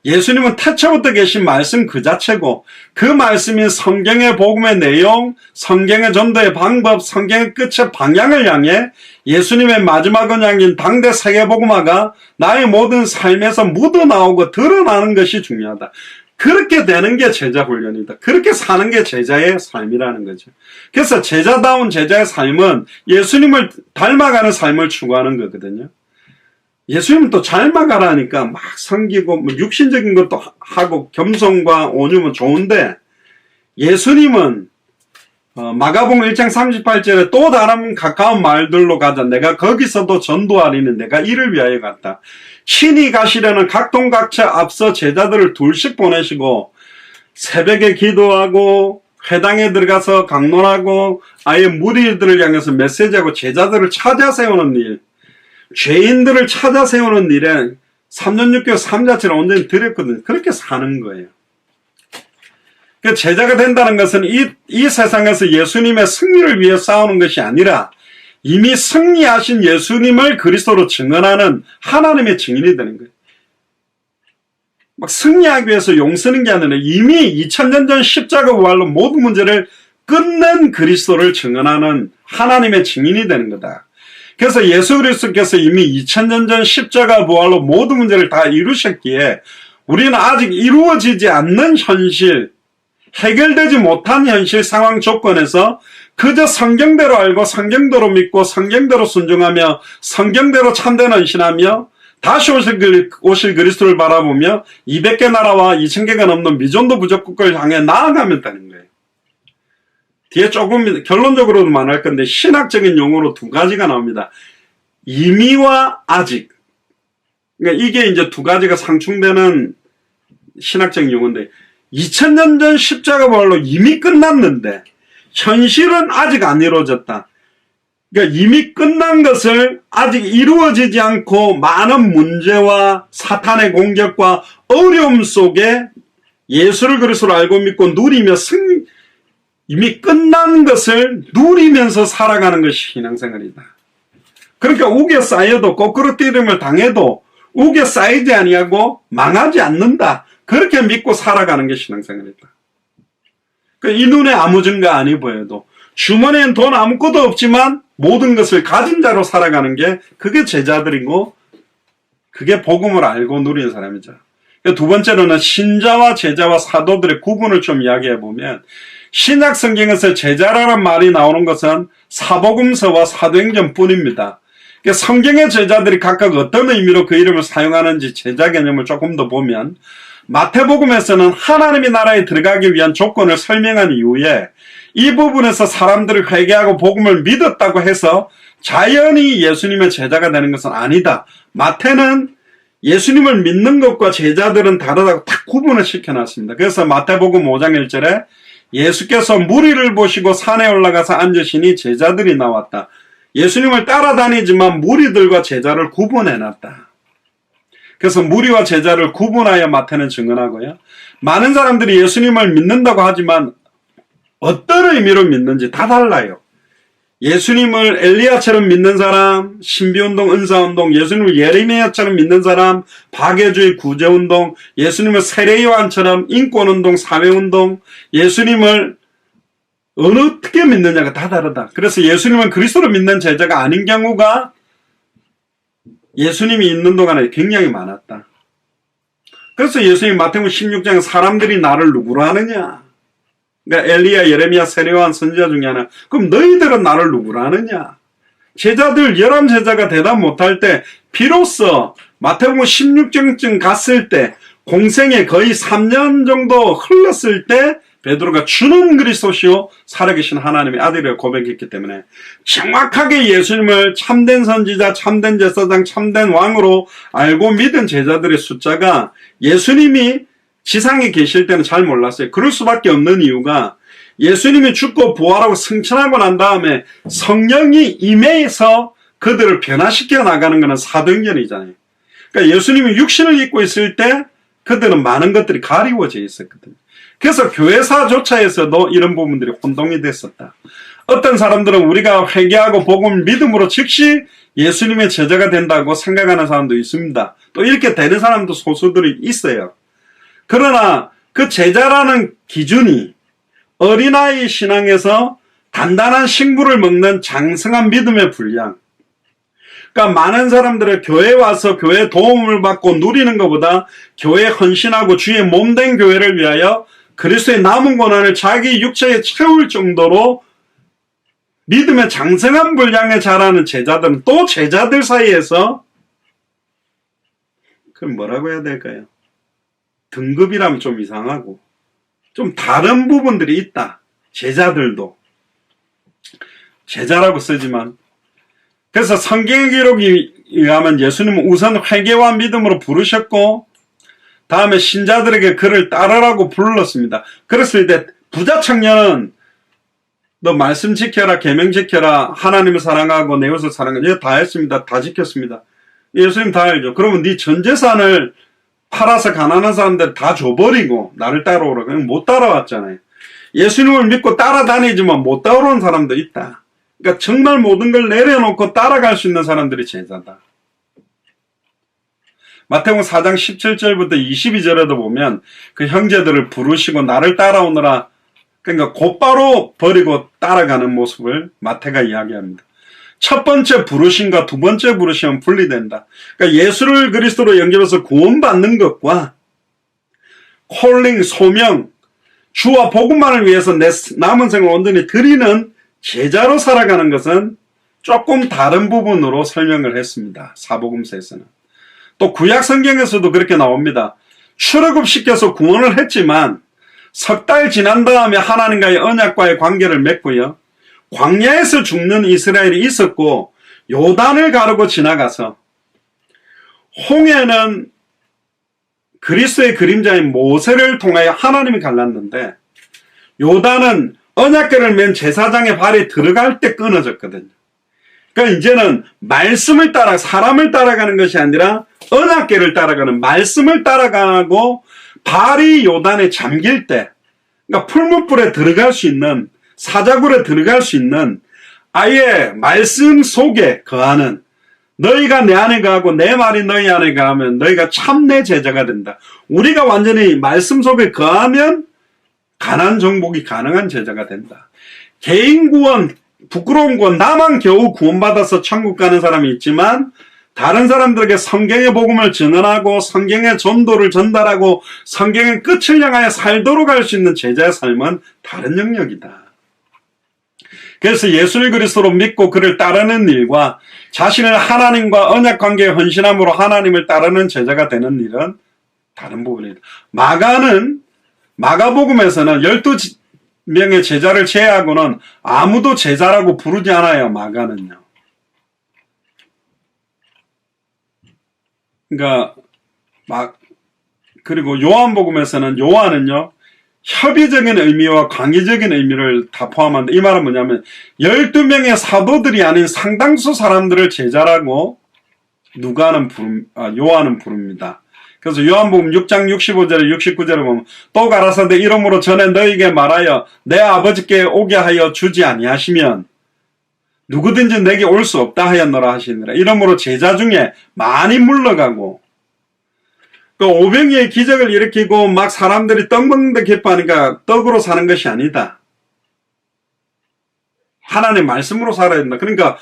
예수님은 태초부터 계신 말씀 그 자체고 그 말씀이 성경의 복음의 내용, 성경의 전도의 방법, 성경의 끝의 방향을 향해 예수님의 마지막 언약인 당대 세계복음화가 나의 모든 삶에서 묻어나오고 드러나는 것이 중요하다. 그렇게 되는 게 제자 훈련이다. 그렇게 사는 게 제자의 삶이라는 거죠. 그래서 제자다운 제자의 삶은 예수님을 닮아가는 삶을 추구하는 거거든요. 예수님은 또 닮아가라니까 막 섬기고 육신적인 것도 하고 겸손과 온유는 좋은데 예수님은 마가복음 1장 38절에 또 다른 가까운 말들로 가자. 내가 거기서도 전도하리니 내가 이를 위하여 갔다. 신이 가시려는 각동각처 앞서 제자들을 둘씩 보내시고 새벽에 기도하고 회당에 들어가서 강론하고 아예 무리들을 향해서 메시지하고 제자들을 찾아 세우는 일, 죄인들을 찾아 세우는 일에 3년 6개월 삶 자체를 온전히 드렸거든요. 그렇게 사는 거예요. 제자가 된다는 것은 이 세상에서 예수님의 승리를 위해 싸우는 것이 아니라 이미 승리하신 예수님을 그리스도로 증언하는 하나님의 증인이 되는 거예요. 막 승리하기 위해서 용 쓰는 게 아니라 이미 2000년 전 십자가 부활로 모든 문제를 끝낸 그리스도를 증언하는 하나님의 증인이 되는 거다. 그래서 예수 그리스도께서 이미 2000년 전 십자가 부활로 모든 문제를 다 이루셨기에 우리는 아직 이루어지지 않는 현실, 해결되지 못한 현실 상황 조건에서 그저 성경대로 알고 성경대로 믿고 성경대로 순종하며 성경대로 참된 헌신하며 다시 오실 그리스도를 바라보며 200개 나라와 2000개가 넘는 미전도 부족국을 향해 나아가면 되는 거예요. 뒤에 조금 결론적으로도 말할 건데 신학적인 용어로 두 가지가 나옵니다. 이미와 아직. 그러니까 이게 이제 두 가지가 상충되는 신학적 용어인데 2000년 전 십자가 부활로 이미 끝났는데 현실은 아직 안 이루어졌다. 그러니까 이미 끝난 것을 아직 이루어지지 않고 많은 문제와 사탄의 공격과 어려움 속에 예수를 그리스도로 알고 믿고 누리며 이미 끝난 것을 누리면서 살아가는 것이 신앙생활이다. 그러니까 우겨 쌓여도 거꾸로 뛰림을 당해도 우겨 쌓이지 아니하고 망하지 않는다. 그렇게 믿고 살아가는 게 신앙생활이다. 이 눈에 아무 증거 아니 보여도 주머니엔 돈 아무것도 없지만 모든 것을 가진 자로 살아가는 게 그게 제자들이고 그게 복음을 알고 누리는 사람이죠. 두 번째로는 신자와 제자와 사도들의 구분을 좀 이야기해 보면 신약 성경에서 제자라는 말이 나오는 것은 사복음서와 사도행전 뿐입니다. 성경의 제자들이 각각 어떤 의미로 그 이름을 사용하는지 제자 개념을 조금 더 보면 마태복음에서는 하나님의 나라에 들어가기 위한 조건을 설명한 이후에 이 부분에서 사람들을 회개하고 복음을 믿었다고 해서 자연히 예수님의 제자가 되는 것은 아니다. 마태는 예수님을 믿는 것과 제자들은 다르다고 딱 구분을 시켜놨습니다. 그래서 마태복음 5장 1절에 예수께서 무리를 보시고 산에 올라가서 앉으시니 제자들이 나왔다. 예수님을 따라다니지만 무리들과 제자를 구분해놨다. 그래서 무리와 제자를 구분하여 마태는 증언하고요. 많은 사람들이 예수님을 믿는다고 하지만 어떤 의미로 믿는지 다 달라요. 예수님을 엘리야처럼 믿는 사람, 신비운동, 은사운동, 예수님을 예레미야처럼 믿는 사람, 박애주의 구제운동, 예수님을 세례요한처럼 인권운동, 사회운동, 예수님을 어떻게 믿느냐가 다 다르다. 그래서 예수님은 그리스도를 믿는 제자가 아닌 경우가 예수님이 있는 동안에 굉장히 많았다. 그래서 예수님 마태복음 16장에 사람들이 나를 누구로 하느냐? 그러니까 엘리야, 예레미야, 세례요한 선지자 중에 하나. 그럼 너희들은 나를 누구로 하느냐? 제자들 11제자가 대답 못할 때 비로소 마태복음 16장쯤 갔을 때 공생에 거의 3년 정도 흘렀을 때 베드로가 주는 그리스도시요 살아계신 하나님의 아들이라고 고백했기 때문에 정확하게 예수님을 참된 선지자, 참된 제사장, 참된 왕으로 알고 믿은 제자들의 숫자가 예수님이 지상에 계실 때는 잘 몰랐어요. 그럴 수밖에 없는 이유가 예수님이 죽고 부활하고 승천하고 난 다음에 성령이 임해서 그들을 변화시켜 나가는 것은 사도행전이잖아요. 그러니까 예수님이 육신을 입고 있을 때 그들은 많은 것들이 가리워져 있었거든요. 그래서 교회사조차에서도 이런 부분들이 혼동이 됐었다. 어떤 사람들은 우리가 회개하고 복음을 믿음으로 즉시 예수님의 제자가 된다고 생각하는 사람도 있습니다. 또 이렇게 되는 사람도 소수들이 있어요. 그러나 그 제자라는 기준이 어린아이 신앙에서 단단한 식물을 먹는 장성한 믿음의 분량. 그러니까 많은 사람들은 교회에 와서 교회 도움을 받고 누리는 것보다 교회에 헌신하고 주의 몸된 교회를 위하여 그리스도의 남은 고난을 자기 육체에 채울 정도로 믿음의 장성한 분량에 자라는 제자들은 또 제자들 사이에서 그럼 뭐라고 해야 될까요? 등급이라면 좀 이상하고 좀 다른 부분들이 있다. 제자들도 제자라고 쓰지만 그래서 성경 기록에 의하면 예수님은 우선 회개와 믿음으로 부르셨고 다음에 신자들에게 그를 따르라고 불렀습니다. 그랬을 때 부자 청년은 너 말씀 지켜라, 계명 지켜라, 하나님을 사랑하고 내 이웃을 사랑하라. 예, 다 했습니다. 다 지켰습니다. 예수님 다 알죠. 그러면 네 전 재산을 팔아서 가난한 사람들 다 줘버리고 나를 따라오라. 그냥 못 따라왔잖아요. 예수님을 믿고 따라다니지만 못 따라오는 사람도 있다. 그러니까 정말 모든 걸 내려놓고 따라갈 수 있는 사람들이 제자다. 마태복음 4장 17절부터 22절에도 보면 그 형제들을 부르시고 나를 따라오느라 그러니까 곧바로 버리고 따라가는 모습을 마태가 이야기합니다. 첫 번째 부르심과 두 번째 부르심은 분리된다. 그러니까 예수를 그리스도로 연결해서 구원받는 것과 콜링, 소명, 주와 복음만을 위해서 내 남은 생을 온전히 드리는 제자로 살아가는 것은 조금 다른 부분으로 설명을 했습니다. 사복음서에서는. 또 구약 성경에서도 그렇게 나옵니다. 출애굽시켜서 구원을 했지만 석 달 지난 다음에 하나님과의 언약과의 관계를 맺고요. 광야에서 죽는 이스라엘이 있었고 요단을 가르고 지나가서 홍해는 그리스도의 그림자인 모세를 통하여 하나님이 갈랐는데 요단은 언약궤를 맨 제사장의 발에 들어갈 때 끊어졌거든요. 그러니까 이제는 말씀을 따라 사람을 따라가는 것이 아니라 언약궤를 따라가는 말씀을 따라가고 발이 요단에 잠길 때 그러니까 풀무불에 들어갈 수 있는 사자굴에 들어갈 수 있는 아예 말씀 속에 거하는 너희가 내 안에 거하고 내 말이 너희 안에 거하면 너희가 참 내 제자가 된다. 우리가 완전히 말씀 속에 거하면 가난 정복이 가능한 제자가 된다. 개인 구원, 부끄러운 구원, 나만 겨우 구원받아서 천국 가는 사람이 있지만 다른 사람들에게 성경의 복음을 증언하고 성경의 전도를 전달하고 성경의 끝을 향하여 살도록 할 수 있는 제자의 삶은 다른 영역이다. 그래서 예수를 그리스도로 믿고 그를 따르는 일과 자신을 하나님과 언약관계에 헌신함으로 하나님을 따르는 제자가 되는 일은 다른 부분이다. 마가복음에서는 12명의 제자를 제외하고는 아무도 제자라고 부르지 않아요. 마가는요. 그러니까 그리고 요한복음에서는 요한은요. 협의적인 의미와 광의적인 의미를 다 포함한다. 이 말은 뭐냐면 12명의 사도들이 아닌 상당수 사람들을 제자라고 요한은 부릅니다. 그래서 요한복음 6장 65절에 69절에 보면 또 가라사대 이름으로 전에 너희에게 말하여 내 아버지께 오게 하여 주지 아니하시면 누구든지 내게 올 수 없다 하였노라 하시니라. 이러므로 제자 중에 많이 물러가고 그 오병이의 기적을 일으키고 막 사람들이 떡 먹는데 기뻐하니까 떡으로 사는 것이 아니다. 하나님의 말씀으로 살아야 된다. 그러니까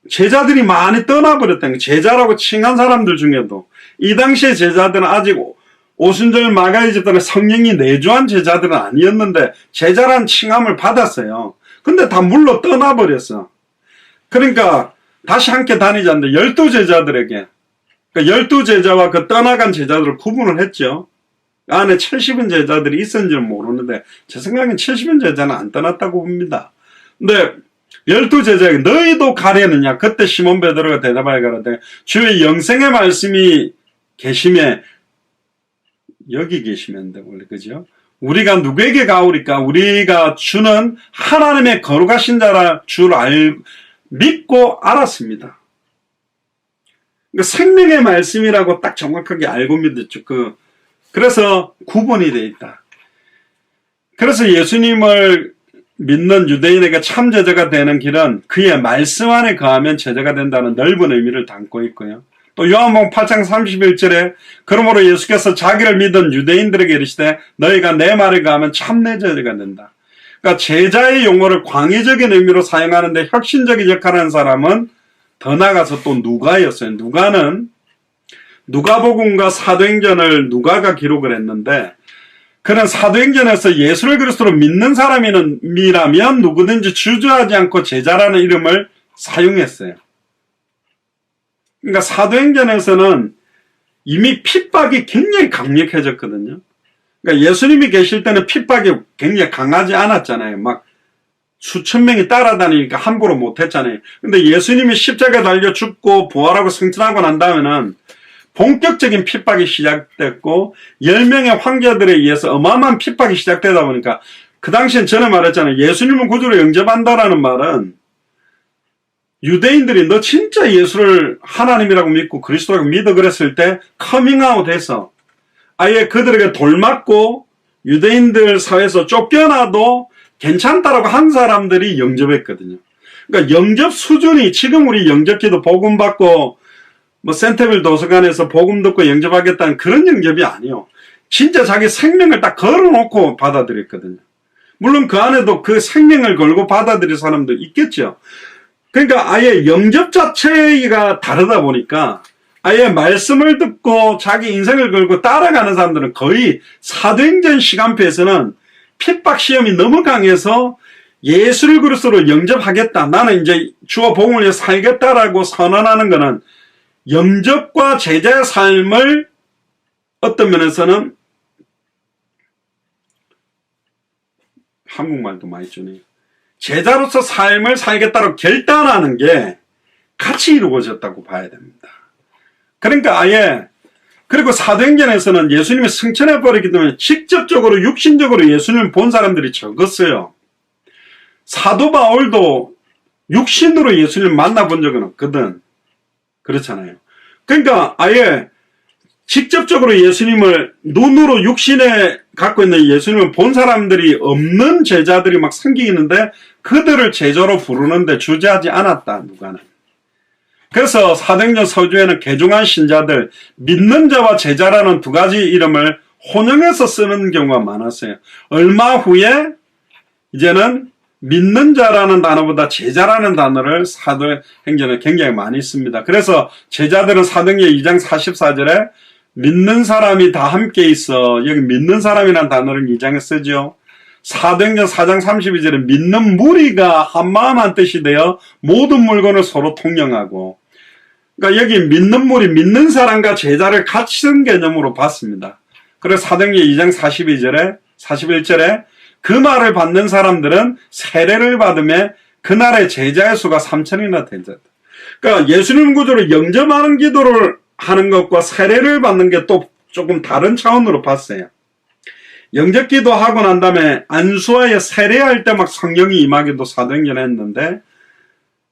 제자들이 많이 떠나버렸다는 거예요. 제자라고 칭한 사람들 중에도 이 당시의 제자들은 아직 오순절 마가의 집단에 성령이 내주한 제자들은 아니었는데 제자란 칭함을 받았어요. 근데 다 물러 떠나버렸어. 그러니까 다시 함께 다니지 않는데 12제자들에게 그러니까 12제자와 그 떠나간 제자들을 구분을 했죠. 안에 70은 제자들이 있었는지는 모르는데 제 생각엔 70은 제자는 안 떠났다고 봅니다. 근데 12제자에게 너희도 가려느냐? 그때 시몬 베드로가 대답하여 가라되 주의 영생의 말씀이 계심에 여기 계시면 돼 원래 그죠? 우리가 누구에게 가오리까? 우리가 주는 하나님의 거룩하신 자라 줄 믿고 알았습니다. 그러니까 생명의 말씀이라고 딱 정확하게 알고 믿었죠. 그래서 구분이 되어 있다. 그래서 예수님을 믿는 유대인에게 참 제자가 되는 길은 그의 말씀 안에 거하면 제자가 된다는 넓은 의미를 담고 있고요. 또 요한복음 8장 31절에 그러므로 예수께서 자기를 믿은 유대인들에게 이르시되 너희가 내 말에 거하면 참 내 제자가 된다. 그러니까 제자의 용어를 광의적인 의미로 사용하는데 혁신적인 역할을 하는 사람은 더 나아가서 또 누가였어요. 누가는 누가복음과 사도행전을 누가가 기록을 했는데 그는 사도행전에서 예수를 그리스도로 믿는 사람이라면 누구든지 주저하지 않고 제자라는 이름을 사용했어요. 그러니까 사도행전에서는 이미 핍박이 굉장히 강력해졌거든요. 그러니까 예수님이 계실 때는 핍박이 굉장히 강하지 않았잖아요. 막 수천 명이 따라다니니까 함부로 못했잖아요. 근데 예수님이 십자가에 달려 죽고 부활하고 승천하고 난 다음에는 본격적인 핍박이 시작됐고 10명의 황제들에 의해서 어마어마한 핍박이 시작되다 보니까 그 당시엔 전에 말했잖아요. 예수님은 구주로 영접한다라는 말은 유대인들이 너 진짜 예수를 하나님이라고 믿고 그리스도라고 믿어 그랬을 때 커밍아웃해서 아예 그들에게 돌맞고 유대인들 사회에서 쫓겨나도 괜찮다라고 한 사람들이 영접했거든요. 그러니까 영접 수준이 지금 우리 영접기도 복음 받고 뭐 센터빌 도서관에서 복음 듣고 영접하겠다는 그런 영접이 아니에요. 진짜 자기 생명을 딱 걸어놓고 받아들였거든요. 물론 그 안에도 그 생명을 걸고 받아들일 사람도 있겠죠. 그러니까 아예 영접 자체가 다르다 보니까 아예 말씀을 듣고 자기 인생을 걸고 따라가는 사람들은 거의 사도행전 시간표에서는 핍박 시험이 너무 강해서 예수를 그리스도로 영접하겠다. 나는 이제 주와 복음을 위해 살겠다라고 선언하는 것은 영접과 제자의 삶을 어떤 면에서는 한국말도 많이 주네요. 제자로서 삶을 살겠다고 결단하는 게 같이 이루어졌다고 봐야 됩니다. 그러니까 아예, 그리고 사도행전에서는 예수님이 승천해버렸기 때문에 직접적으로 육신적으로 예수님을 본 사람들이 적었어요. 사도 바울도 육신으로 예수님을 만나본 적은 없거든. 그렇잖아요. 그러니까 아예 직접적으로 예수님을 눈으로 육신에 갖고 있는 예수님을 본 사람들이 없는 제자들이 막 생기는데 그들을 제자로 부르는데 주저하지 않았다. 누가는. 그래서 사도행전 서주에는 개종한 신자들, 믿는 자와 제자라는 두 가지 이름을 혼용해서 쓰는 경우가 많았어요. 얼마 후에 이제는 믿는 자라는 단어보다 제자라는 단어를 사도행전에 굉장히 많이 씁니다. 그래서 제자들은 사도행전 2장 44절에 믿는 사람이 다 함께 있어. 여기 믿는 사람이라는 단어를 2장에 쓰죠. 사도행전 4장 32절에 믿는 무리가 한마음 한뜻이 되어 모든 물건을 서로 통용하고, 그러니까 여기 믿는 무리, 믿는 사람과 제자를 같이 쓴 개념으로 봤습니다. 그래서 사도행전 2장 41절에 그 말을 받는 사람들은 세례를 받으며 그날의 제자의 수가 3,000이나 된다. 그러니까 예수님 구조를 영접하는 기도를 하는 것과 세례를 받는 게 또 조금 다른 차원으로 봤어요. 영접 기도하고 난 다음에 안수하여 세례할 때 막 성령이 임하기도 사도행전에 했는데,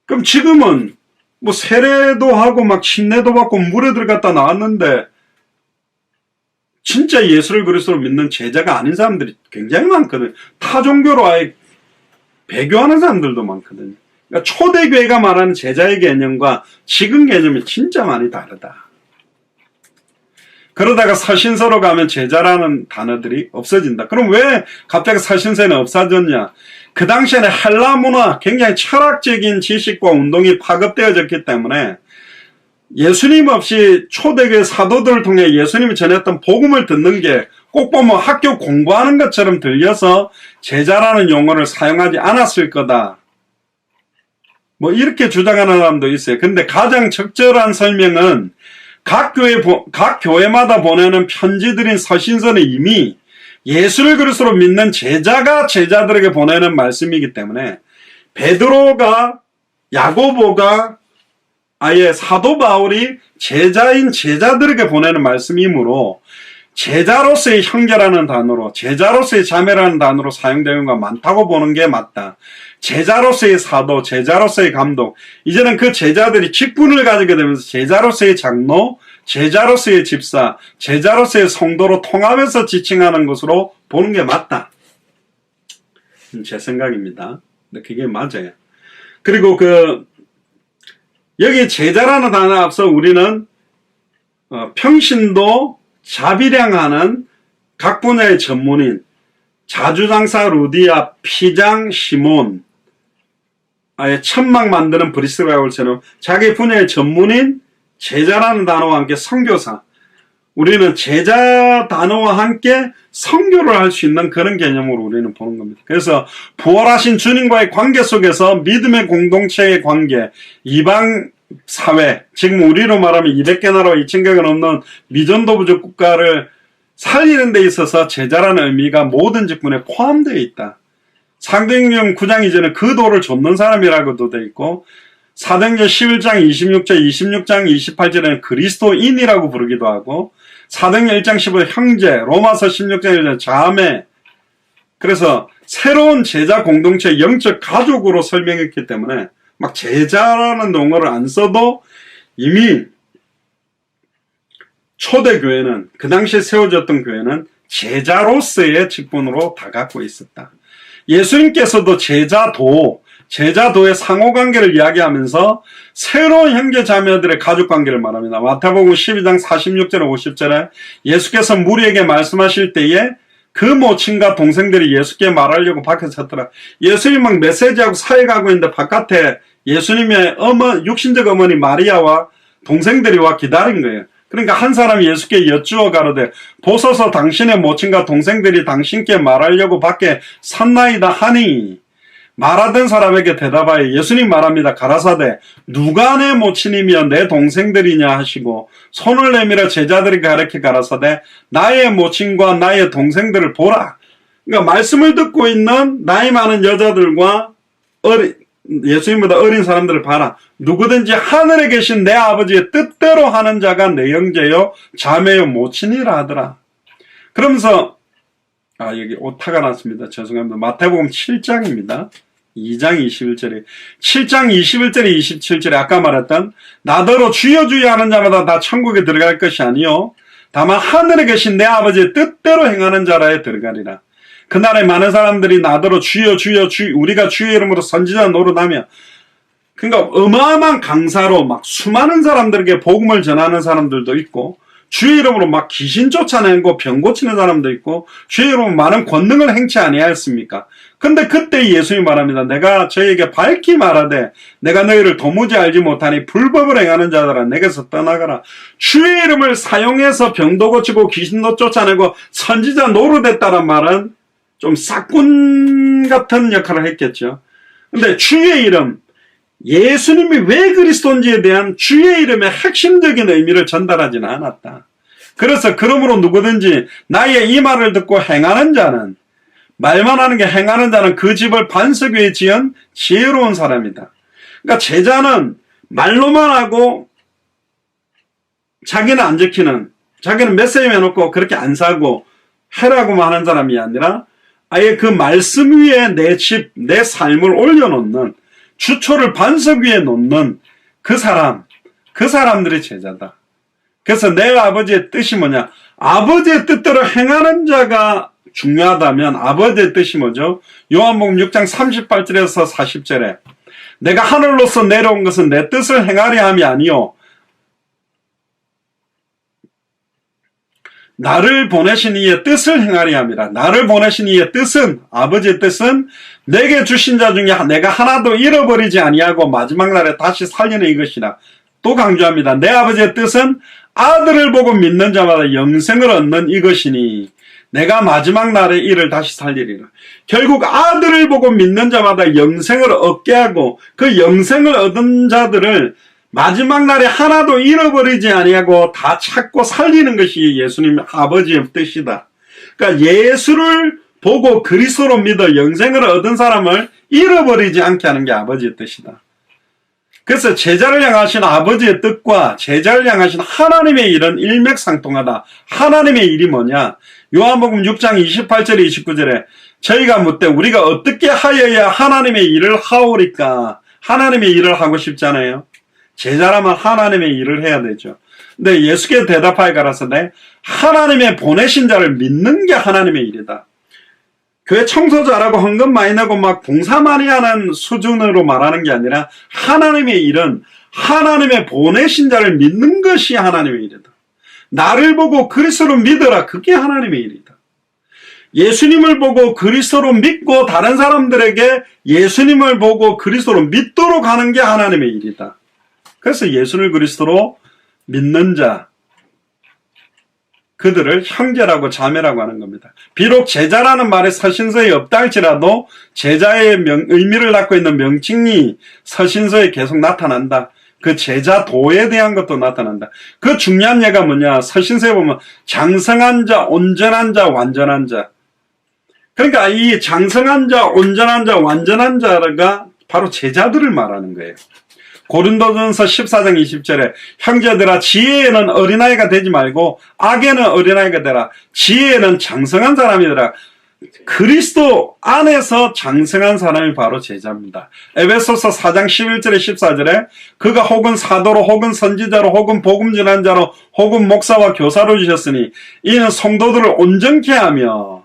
그럼 지금은 뭐 세례도 하고 막 침례도 받고 물에 들어갔다 나왔는데 진짜 예수를 그리스도로 믿는 제자가 아닌 사람들이 굉장히 많거든요. 타 종교로 아예 배교하는 사람들도 많거든요. 그러니까 초대교회가 말하는 제자의 개념과 지금 개념이 진짜 많이 다르다. 그러다가 서신서로 가면 제자라는 단어들이 없어진다. 그럼 왜 갑자기 서신서는 없어졌냐? 그 당시에는 헬라 문화, 굉장히 철학적인 지식과 운동이 파급되어졌기 때문에 예수님 없이 초대교회 사도들을 통해 예수님이 전했던 복음을 듣는 게 꼭 보면 학교 공부하는 것처럼 들려서 제자라는 용어를 사용하지 않았을 거다. 뭐 이렇게 주장하는 사람도 있어요. 근데 가장 적절한 설명은 각 교회마다 보내는 편지들인 서신서는 이미 예수를 그리스도로 믿는 제자가 제자들에게 보내는 말씀이기 때문에 베드로가, 야고보가, 아예 사도 바울이 제자인 제자들에게 보내는 말씀이므로 제자로서의 형제라는 단어로, 제자로서의 자매라는 단어로 사용되는 경우가 많다고 보는 게 맞다. 제자로서의 사도, 제자로서의 감독, 이제는 그 제자들이 직분을 가지게 되면서 제자로서의 장로, 제자로서의 집사, 제자로서의 성도로 통합해서 지칭하는 것으로 보는 게 맞다. 제 생각입니다. 근데 그게 맞아요. 그리고 여기 제자라는 단어 앞서 우리는 평신도 자비량하는 각 분야의 전문인, 자주장사 루디아, 피장 시몬, 아예 천막 만드는 브리스라울처럼 자기 분야의 전문인, 제자라는 단어와 함께 선교사, 우리는 제자 단어와 함께 선교를 할 수 있는 그런 개념으로 우리는 보는 겁니다. 그래서 부활하신 주님과의 관계 속에서 믿음의 공동체의 관계, 이방 사회, 지금 우리로 말하면 200개 나라와 2,000개가 넘는 미전도 부족 국가를 살리는 데 있어서 제자라는 의미가 모든 직분에 포함되어 있다. 사도행전 9장 이전에 그 도를 좇는 사람이라고도 되어 있고, 사도행전 11장 26장 28절에는 그리스도인이라고 부르기도 하고, 사도행전 1장 15절 형제, 로마서 16장 1절 자매, 그래서 새로운 제자 공동체 영적 가족으로 설명했기 때문에 막 제자라는 용어를 안 써도 이미 초대교회는, 그 당시에 세워졌던 교회는 제자로서의 직분으로 다 갖고 있었다. 예수님께서도 제자도의 상호관계를 이야기하면서 새로운 형제 자매들의 가족관계를 말합니다. 마태복음 12장 46절 50절에 예수께서 무리에게 말씀하실 때에 그 모친과 동생들이 예수께 말하려고 밖에 섰더라. 예수님 막 메시지하고 사역하고 있는데 바깥에 예수님의 육신적 어머니 마리아와 동생들이 와 기다린 거예요. 그러니까 한 사람이 예수께 여쭈어 가로되 보소서 당신의 모친과 동생들이 당신께 말하려고 밖에 섰나이다 하니, 말하던 사람에게 대답하여 예수님 말합니다. 가라사대 누가 내 모친이며 내 동생들이냐 하시고 손을 내밀어 제자들에게 가르쳐 가라사대 나의 모친과 나의 동생들을 보라. 그러니까 말씀을 듣고 있는 나이 많은 여자들과 예수님보다 어린 사람들을 봐라. 누구든지 하늘에 계신 내 아버지의 뜻대로 하는 자가 내 형제요 자매요 모친이라 하더라. 그러면서 여기 오타가 났습니다. 죄송합니다. 마태복음 7장입니다. 2장 21절에 7장 21절에 27절에 아까 말했던 나더러 주여 주여 하는 자마다 다 천국에 들어갈 것이 아니요 다만 하늘에 계신 내 아버지의 뜻대로 행하는 자라에 들어가리라. 그날에 많은 사람들이 나더러 주여 주여 우리가 주의 이름으로 선지자 노릇하며 그러니까 어마어마한 강사로 막 수많은 사람들에게 복음을 전하는 사람들도 있고 주의 이름으로 막 귀신 쫓아내고 병 고치는 사람도 있고 주의 이름으로 많은 권능을 행치 아니하였습니까? 근데 그때 예수님이 말합니다. 내가 저에게 밝히 말하되 내가 너희를 도무지 알지 못하니 불법을 행하는 자들아 내게서 떠나가라. 주의 이름을 사용해서 병도 고치고 귀신도 쫓아내고 선지자 노릇했다는 말은 좀 싹군 같은 역할을 했겠죠. 근데 주의 이름, 예수님이 왜 그리스도인지에 대한 주의 이름의 핵심적인 의미를 전달하지는 않았다. 그래서 그러므로 누구든지 나의 이 말을 듣고 행하는 자는 말만 하는 게 행하는 자는 그 집을 반석 위에 지은 지혜로운 사람이다. 그러니까 제자는 말로만 하고 자기는 안 지키는 자기는 메시지 해놓고 그렇게 안 사고 해라고만 하는 사람이 아니라 아예 그 말씀 위에 내 집, 내 삶을 올려놓는 주초를 반석 위에 놓는 그 사람들이 제자다. 그래서 내 아버지의 뜻이 뭐냐? 아버지의 뜻대로 행하는 자가 중요하다면 아버지의 뜻이 뭐죠? 요한복음 6장 38절에서 40절에 내가 하늘로서 내려온 것은 내 뜻을 행하려 함이 아니요 나를 보내신 이의 뜻을 행하려 함이라. 나를 보내신 이의 뜻은 아버지의 뜻은 내게 주신 자 중에 내가 하나도 잃어버리지 아니하고 마지막 날에 다시 살리는 이것이라. 또 강조합니다. 내 아버지의 뜻은 아들을 보고 믿는 자마다 영생을 얻는 이것이니 내가 마지막 날에 이를 다시 살리리라. 결국 아들을 보고 믿는 자마다 영생을 얻게 하고 그 영생을 얻은 자들을 마지막 날에 하나도 잃어버리지 아니하고 다 찾고 살리는 것이 예수님 아버지의 뜻이다. 그러니까 예수를 보고 그리스도로 믿어 영생을 얻은 사람을 잃어버리지 않게 하는 게 아버지의 뜻이다. 그래서 제자를 향하신 아버지의 뜻과 제자를 향하신 하나님의 일은 일맥상통하다. 하나님의 일이 뭐냐? 요한복음 6장 28절에 29절에 저희가 묻되 우리가 어떻게 하여야 하나님의 일을 하오리까? 하나님의 일을 하고 싶잖아요. 제자라면 하나님의 일을 해야 되죠. 근데 예수께 대답하여 가라사대 하나님의 보내신 자를 믿는 게 하나님의 일이다. 교회 청소 잘하고 헌금 많이 내고 막 봉사 많이 하는 수준으로 말하는 게 아니라 하나님의 일은 하나님의 보내신 자를 믿는 것이 하나님의 일이다. 나를 보고 그리스도로 믿어라. 그게 하나님의 일이다. 예수님을 보고 그리스도로 믿고 다른 사람들에게 예수님을 보고 그리스도로 믿도록 하는 게 하나님의 일이다. 그래서 예수를 그리스도로 믿는 자, 그들을 형제라고 자매라고 하는 겁니다. 비록 제자라는 말에 서신서에 없다 할지라도 제자의 의미를 갖고 있는 명칭이 서신서에 계속 나타난다. 그 제자도에 대한 것도 나타난다. 그 중요한 예가 뭐냐? 서신서에 보면 장성한 자, 온전한 자, 완전한 자. 그러니까 이 장성한 자, 온전한 자, 완전한 자가 바로 제자들을 말하는 거예요. 고린도전서 14장 20절에 형제들아 지혜에는 어린아이가 되지 말고 악에는 어린아이가 되라. 지혜에는 장성한 사람이더라. 그리스도 안에서 장성한 사람이 바로 제자입니다. 에베소서 4장 11절에 14절에 그가 혹은 사도로 혹은 선지자로 혹은 복음 전한 자로 혹은 목사와 교사로 주셨으니 이는 성도들을 온전케 하며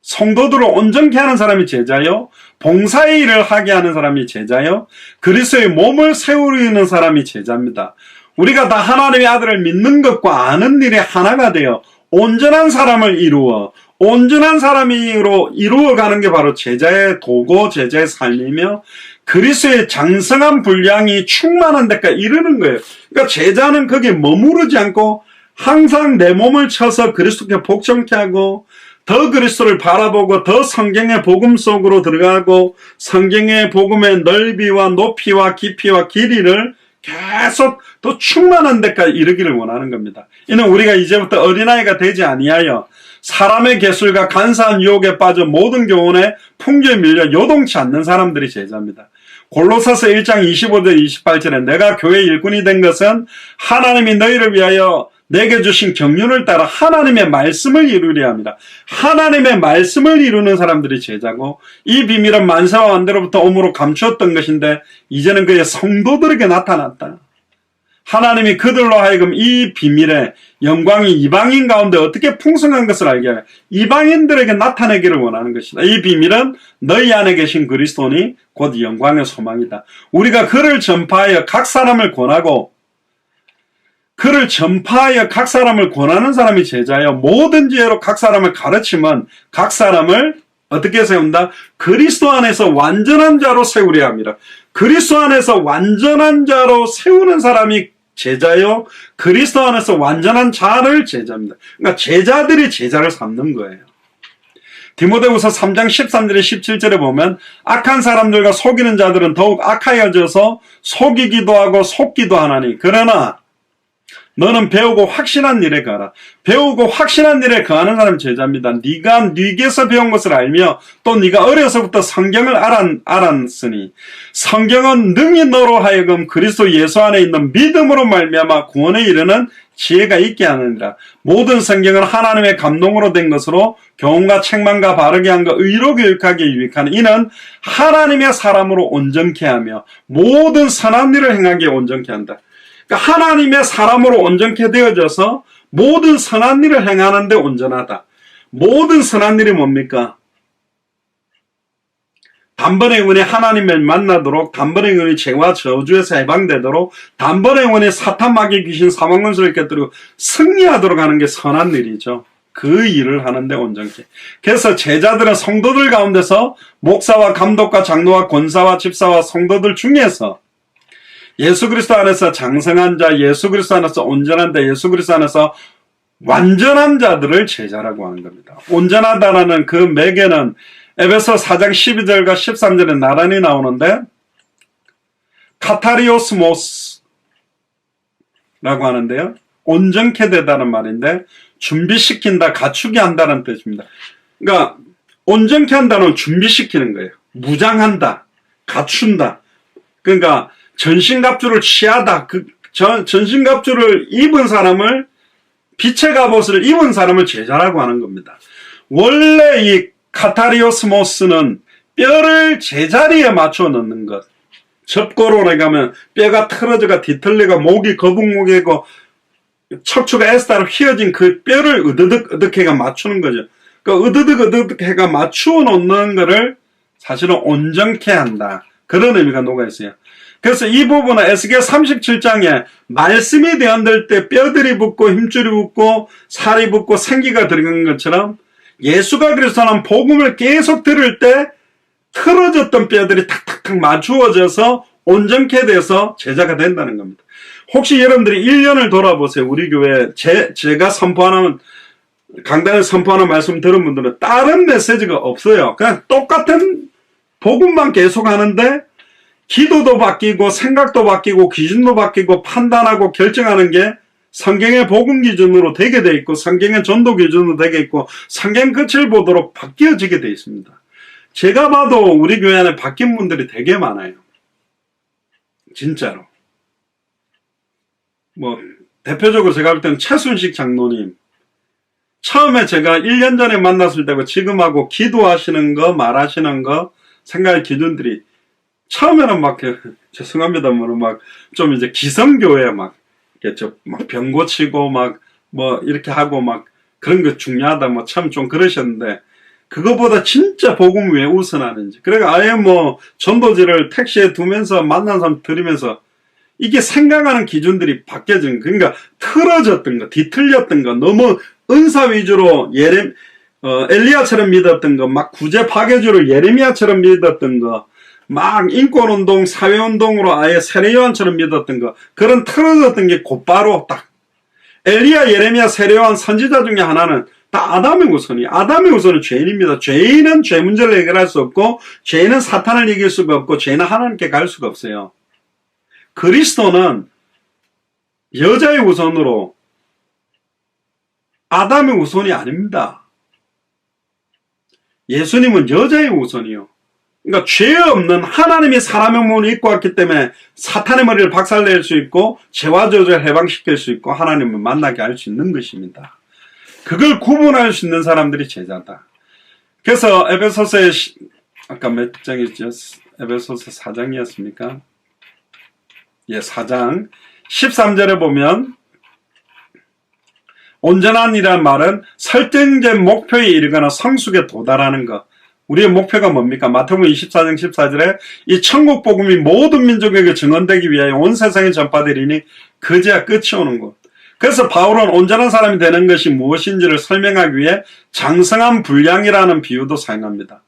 성도들을 온전케 하는 사람이 제자요 봉사의 일을 하게 하는 사람이 제자요 그리스도의 몸을 세우는 사람이 제자입니다. 우리가 다 하나님의 아들을 믿는 것과 아는 일이 하나가 되어 온전한 사람을 이루어 온전한 사람으로 이루어가는 게 바로 제자의 도고 제자의 삶이며 그리스도의 장성한 분량이 충만한 데까지 이르는 거예요. 그러니까 제자는 거기에 머무르지 않고 항상 내 몸을 쳐서 그리스도께 복종케 하고 더 그리스도를 바라보고 더 성경의 복음 속으로 들어가고 성경의 복음의 넓이와 높이와 깊이와 길이를 계속 더 충만한 데까지 이르기를 원하는 겁니다. 이는 우리가 이제부터 어린아이가 되지 아니하여 사람의 계술과 간사한 유혹에 빠져 모든 교훈에 풍조에 밀려 요동치 않는 사람들이 제자입니다. 골로새서 1장 25절 28절에 내가 교회 일꾼이 된 것은 하나님이 너희를 위하여 내게 주신 경륜을 따라 하나님의 말씀을 이루려 합니다. 하나님의 말씀을 이루는 사람들이 제자고, 이 비밀은 만세와 완대로부터 오므로 감추었던 것인데 이제는 그의 성도들에게 나타났다. 하나님이 그들로 하여금 이 비밀의 영광이 이방인 가운데 어떻게 풍성한 것을 알게 하여 이방인들에게 나타내기를 원하는 것이다. 이 비밀은 너희 안에 계신 그리스도니 곧 영광의 소망이다. 우리가 그를 전파하여 각 사람을 권하고, 그를 전파하여 각 사람을 권하는 사람이 제자여, 모든 지혜로 각 사람을 가르치면 각 사람을 어떻게 세운다? 그리스도 안에서 완전한 자로 세우려 합니다. 그리스도 안에서 완전한 자로 세우는 사람이 제자요, 그리스도 안에서 완전한 자를 제자입니다. 그러니까 제자들이 제자를 삼는 거예요. 디모데후서 3장 13절에 17절에 보면 악한 사람들과 속이는 자들은 더욱 악하여져서 속이기도 하고 속기도 하나니 그러나 너는 배우고 확신한 일에 가라. 배우고 확신한 일에 거하는 사람이 제자입니다. 네가 네게서 배운 것을 알며 또 네가 어려서부터 성경을 알았으니 성경은 능히 너로 하여금 그리스도 예수 안에 있는 믿음으로 말미암아 구원에 이르는 지혜가 있게 하느니라. 모든 성경은 하나님의 감동으로 된 것으로 교훈과 책망과 바르게 한과 의로 교육하기에 유익하는 이는 하나님의 사람으로 온전케 하며 모든 선한 일을 행하기에 온전케 한다. 그러니까 하나님의 사람으로 온전케 되어져서 모든 선한 일을 행하는데 온전하다. 모든 선한 일이 뭡니까? 단번에 영혼이 하나님을 만나도록, 단번에 영혼이 죄와 저주에서 해방되도록, 단번에 영혼이 사탄 마귀 귀신 사망 권세를 깨뜨리고 승리하도록 하는 게 선한 일이죠. 그 일을 하는데 온전케. 그래서 제자들은 성도들 가운데서 목사와 감독과 장로와 권사와 집사와 성도들 중에서 예수 그리스도 안에서 장성한 자, 예수 그리스도 안에서 온전한 자, 예수 그리스도 안에서 완전한 자들을 제자라고 하는 겁니다. 온전하다라는 그 매개는 에베소 4장 12절과 13절에 나란히 나오는데 카타리오스모스라고 하는데요. 온전케 되다는 말인데 준비시킨다, 갖추게 한다는 뜻입니다. 그러니까 온전케 한다는 준비시키는 거예요. 무장한다, 갖춘다. 그러니까 전신갑주를 취하다. 전신갑주를 입은 사람을, 빛의 갑옷을 입은 사람을 제자라고 하는 겁니다. 원래 이 카타리오스모스는 뼈를 제자리에 맞춰 넣는 것. 접고론에 가면 뼈가 틀어져가 뒤틀려가 목이 거북목이고 척추가 에스타로 휘어진 그 뼈를 으드득 해가 맞추는 거죠. 그 으드득 해가 맞추어 놓는 거를 사실은 온전케 한다. 그런 의미가 녹아 있어요. 그래서 이 부분은 에스겔 37장에 말씀이 되어들 때 뼈들이 붙고 힘줄이 붙고 살이 붙고 생기가 들어간 것처럼 예수가 그리스도는 복음을 계속 들을 때 틀어졌던 뼈들이 탁탁탁 맞추어져서 온전케 돼서 제자가 된다는 겁니다. 혹시 여러분들이 1년을 돌아보세요. 우리 교회 제가 선포하는 강단에 선포하는 말씀 들은 분들은 다른 메시지가 없어요. 그냥 똑같은 복음만 계속 하는데 기도도 바뀌고 생각도 바뀌고 기준도 바뀌고 판단하고 결정하는 게 성경의 복음 기준으로 되게 돼 있고 성경의 전도 기준으로 되게 있고 성경 끝을 보도록 바뀌어지게 돼 있습니다. 제가 봐도 우리 교회 안에 바뀐 분들이 되게 많아요. 진짜로. 대표적으로 제가 볼 때는 최순식 장로님. 처음에 제가 1년 전에 만났을 때고 지금하고 기도하시는 거, 말하시는 거, 생각의 기준들이 처음에는 죄송합니다만 좀 이제 기성교회 막 병 고치고 이렇게 하고 그런 거 중요하다 참 좀 그러셨는데 그거보다 진짜 복음 왜 우선하는지. 그러니까 아예 전도지를 택시에 두면서 만난 사람 들으면서 이게 생각하는 기준들이 바뀌어진 거. 그러니까 틀어졌던 거, 뒤틀렸던 거, 너무 은사 위주로 엘리야처럼 믿었던 거, 구제 파괴주를 예레미야처럼 믿었던 거, 인권운동, 사회운동으로 아예 세례요한처럼 믿었던 거, 그런 틀어졌던 게 곧바로 딱 엘리야, 예레미야, 세례요한 선지자 중에 하나는 다 아담의 우선이에요. 아담의 우선은 죄인입니다. 죄인은 죄 문제를 해결할 수 없고 죄인은 사탄을 이길 수가 없고 죄인은 하나님께 갈 수가 없어요. 그리스도는 여자의 우선으로 아담의 우선이 아닙니다. 예수님은 여자의 우선이요. 그러니까 죄 없는 하나님이 사람의 몸을 입고 왔기 때문에 사탄의 머리를 박살낼 수 있고 죄와 저주를 해방시킬 수 있고 하나님을 만나게 할 수 있는 것입니다. 그걸 구분할 수 있는 사람들이 제자다. 그래서 에베소서의 아까 몇 장이었죠? 에베소서 4장이었습니까? 예, 4장 13절에 보면 온전한 이라는 말은 설정된 목표에 이르거나 성숙에 도달하는 것. 우리의 목표가 뭡니까? 마태복음 24장 14절에 이 천국 복음이 모든 민족에게 증언되기 위하여 온 세상에 전파되리니 그제야 끝이 오는 것. 그래서 바울은 온전한 사람이 되는 것이 무엇인지를 설명하기 위해 장성한 분량이라는 비유도 사용합니다.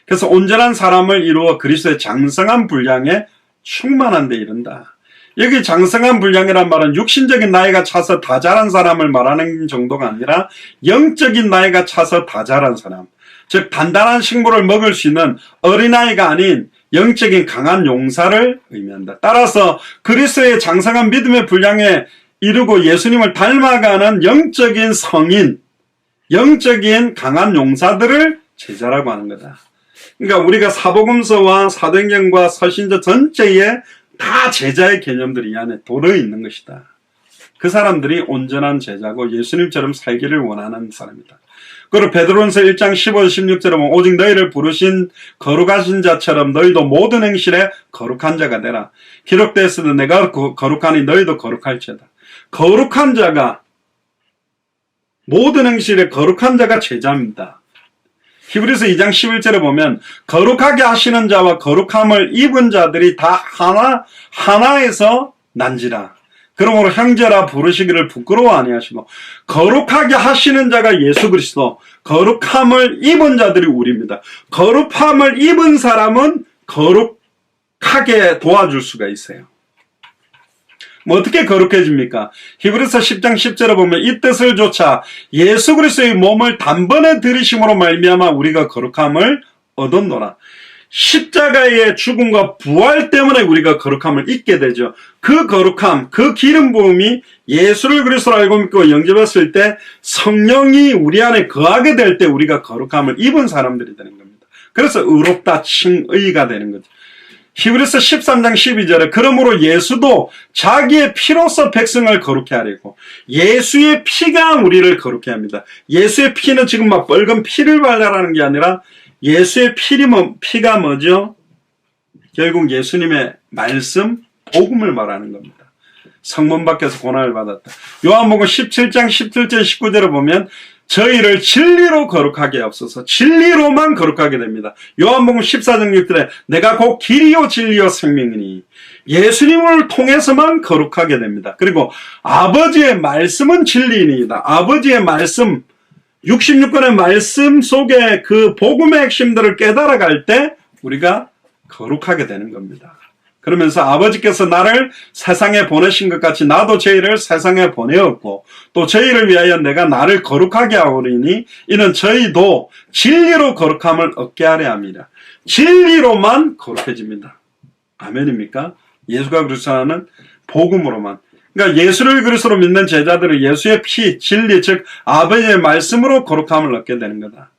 그래서 온전한 사람을 이루어 그리스도의 장성한 분량에 충만한 데 이른다. 여기 장성한 분량이란 말은 육신적인 나이가 차서 다 자란 사람을 말하는 정도가 아니라 영적인 나이가 차서 다 자란 사람, 즉 단단한 식물을 먹을 수 있는 어린아이가 아닌 영적인 강한 용사를 의미한다. 따라서 그리스도의 장성한 믿음의 분량에 이루고 예수님을 닮아가는 영적인 성인, 영적인 강한 용사들을 제자라고 하는 거다. 그러니까 우리가 사복음서와 사도행전과 서신서 전체에 다 제자의 개념들이 이 안에 도려 있는 것이다. 그 사람들이 온전한 제자고 예수님처럼 살기를 원하는 사람이다. 그리고 베드로전서 1장 15, 16절에 보면 오직 너희를 부르신 거룩하신 자처럼 너희도 모든 행실에 거룩한 자가 되라. 기록되었으되 내가 거룩하니 너희도 거룩할지어다. 거룩한 자가, 모든 행실에 거룩한 자가 제자입니다. 히브리서 2장 11절에 보면 거룩하게 하시는 자와 거룩함을 입은 자들이 다 하나에서 난지라. 그러므로 형제라 부르시기를 부끄러워 아니하시고 거룩하게 하시는 자가 예수 그리스도, 거룩함을 입은 자들이 우리입니다. 거룩함을 입은 사람은 거룩하게 도와줄 수가 있어요. 뭐 어떻게 거룩해집니까? 히브리서 10장 10절에 보면 이 뜻을 조차 예수 그리스도의 몸을 단번에 들이심으로 말미암아 우리가 거룩함을 얻었노라. 십자가의 죽음과 부활 때문에 우리가 거룩함을 잊게 되죠. 그 거룩함, 그 기름 부음이 예수를 그리스도로 알고 믿고 영접했을 때 성령이 우리 안에 거하게 될 때 우리가 거룩함을 입은 사람들이 되는 겁니다. 그래서 의롭다 칭의가 되는 거죠. 히브리서 13장 12절에 그러므로 예수도 자기의 피로서 백성을 거룩해 하려고 예수의 피가 우리를 거룩해 합니다. 예수의 피는 지금 막 빨간 피를 발라라는 게 아니라 예수의 피가 뭐죠? 결국 예수님의 말씀, 복음을 말하는 겁니다. 성문 밖에서 고난을 받았다. 요한복음 17장 17절 19절에 보면 저희를 진리로 거룩하게 하옵소서. 진리로만 거룩하게 됩니다. 요한복음 14장 6절에 내가 곧 길이요 진리요 생명이니 예수님을 통해서만 거룩하게 됩니다. 그리고 아버지의 말씀은 진리이니이다. 아버지의 말씀, 66권의 말씀 속에 그 복음의 핵심들을 깨달아갈 때 우리가 거룩하게 되는 겁니다. 그러면서 아버지께서 나를 세상에 보내신 것 같이 나도 저희를 세상에 보내었고 또 저희를 위하여 내가 나를 거룩하게 하오리니 이는 저희도 진리로 거룩함을 얻게 하려 함이라. 진리로만 거룩해집니다. 아멘입니까? 예수가 그리스도는 복음으로만. 그러니까 예수를 그리스도로 믿는 제자들은 예수의 피, 진리, 즉 아버지의 말씀으로 거룩함을 얻게 되는 거다.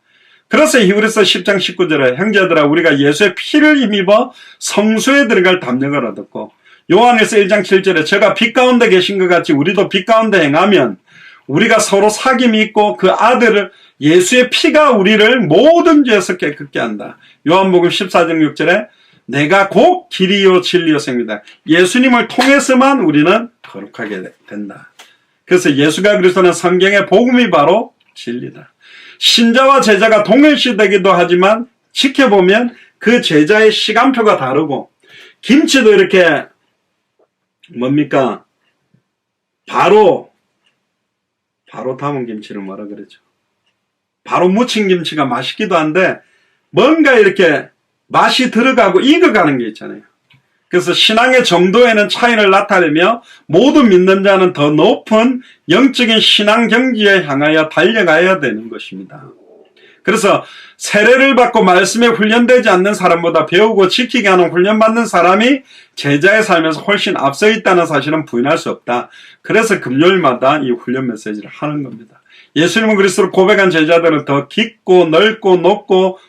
그래서 히브리서 10장 19절에 형제들아 우리가 예수의 피를 힘입어 성소에 들어갈 담력을 얻었고 요한에서 1장 7절에 제가 빛 가운데 계신 것 같이 우리도 빛 가운데 행하면 우리가 서로 사귐이 있고 그 아들을 예수의 피가 우리를 모든 죄에서 깨끗게 한다. 요한복음 14장 6절에 내가 곧 길이요 진리요 생명이다. 예수님을 통해서만 우리는 거룩하게 된다. 그래서 예수가 그리스도는 성경의 복음이 바로 진리다. 신자와 제자가 동일시되기도 하지만 지켜보면 그 제자의 시간표가 다르고 김치도 이렇게 뭡니까? 바로 담은 김치를 뭐라 그러죠? 바로 무친 김치가 맛있기도 한데 뭔가 이렇게 맛이 들어가고 익어가는 게 있잖아요. 그래서 신앙의 정도에는 차이를 나타내며 모든 믿는 자는 더 높은 영적인 신앙 경지에 향하여 달려가야 되는 것입니다. 그래서 세례를 받고 말씀에 훈련되지 않는 사람보다 배우고 지키게 하는 훈련받는 사람이 제자의 삶에서 훨씬 앞서 있다는 사실은 부인할 수 없다. 그래서 금요일마다 이 훈련 메시지를 하는 겁니다. 예수님은 그리스도를 고백한 제자들은 더 깊고 넓고 높고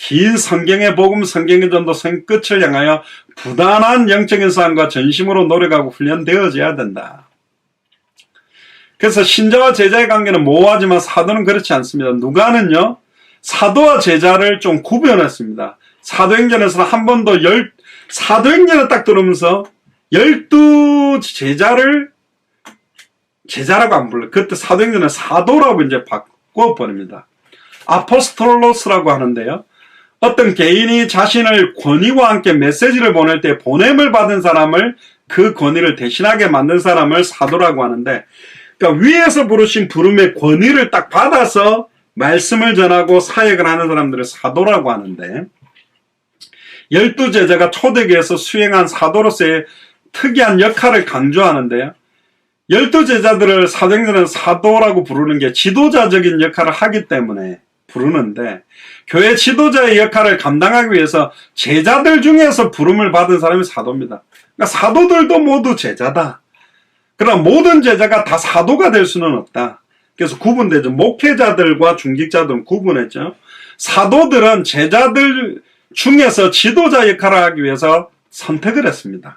긴 성경의 복음, 성경의 전도, 끝을 향하여 부단한 영적인 싸움과 전심으로 노력하고 훈련되어져야 된다. 그래서 신자와 제자의 관계는 모호하지만 사도는 그렇지 않습니다. 누가는요, 사도와 제자를 좀 구별했습니다. 사도행전에서는 한 번도 사도행전을 딱 들으면서 12제자를 제자라고 안 불러요. 그때 사도행전은 사도라고 이제 바꿔버립니다. 아포스톨로스라고 하는데요. 어떤 개인이 자신을 권위와 함께 메시지를 보낼 때 보냄을 받은 사람을, 그 권위를 대신하게 만든 사람을 사도라고 하는데, 그러니까 위에서 부르신 부름의 권위를 딱 받아서 말씀을 전하고 사역을 하는 사람들을 사도라고 하는데, 12제자가 초대교회에서 수행한 사도로서의 특이한 역할을 강조하는데요. 12제자들을 사도행전은 사도라고 부르는 게 지도자적인 역할을 하기 때문에 부르는데, 교회 지도자의 역할을 감당하기 위해서 제자들 중에서 부름을 받은 사람이 사도입니다. 그러니까 사도들도 모두 제자다. 그러나 모든 제자가 다 사도가 될 수는 없다. 그래서 구분되죠. 목회자들과 중직자들은 구분했죠. 사도들은 제자들 중에서 지도자 역할을 하기 위해서 선택을 했습니다.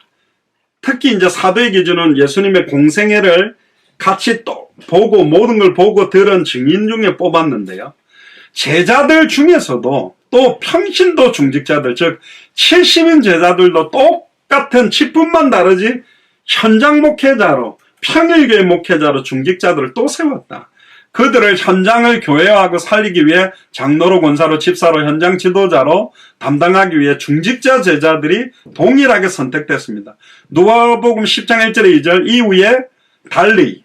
특히 이제 사도의 기준은 예수님의 공생애를 같이 또 보고 모든 걸 보고 들은 증인 중에 뽑았는데요. 제자들 중에서도 또 평신도 중직자들, 즉 70인 제자들도 똑같은 직분만 다르지 현장 목회자로, 평일교회 목회자로 중직자들을 또 세웠다. 그들을 현장을 교회화하고 살리기 위해 장로로, 권사로, 집사로, 현장 지도자로 담당하기 위해 중직자 제자들이 동일하게 선택됐습니다. 누가복음 10장 1절에 2절 이후에 달리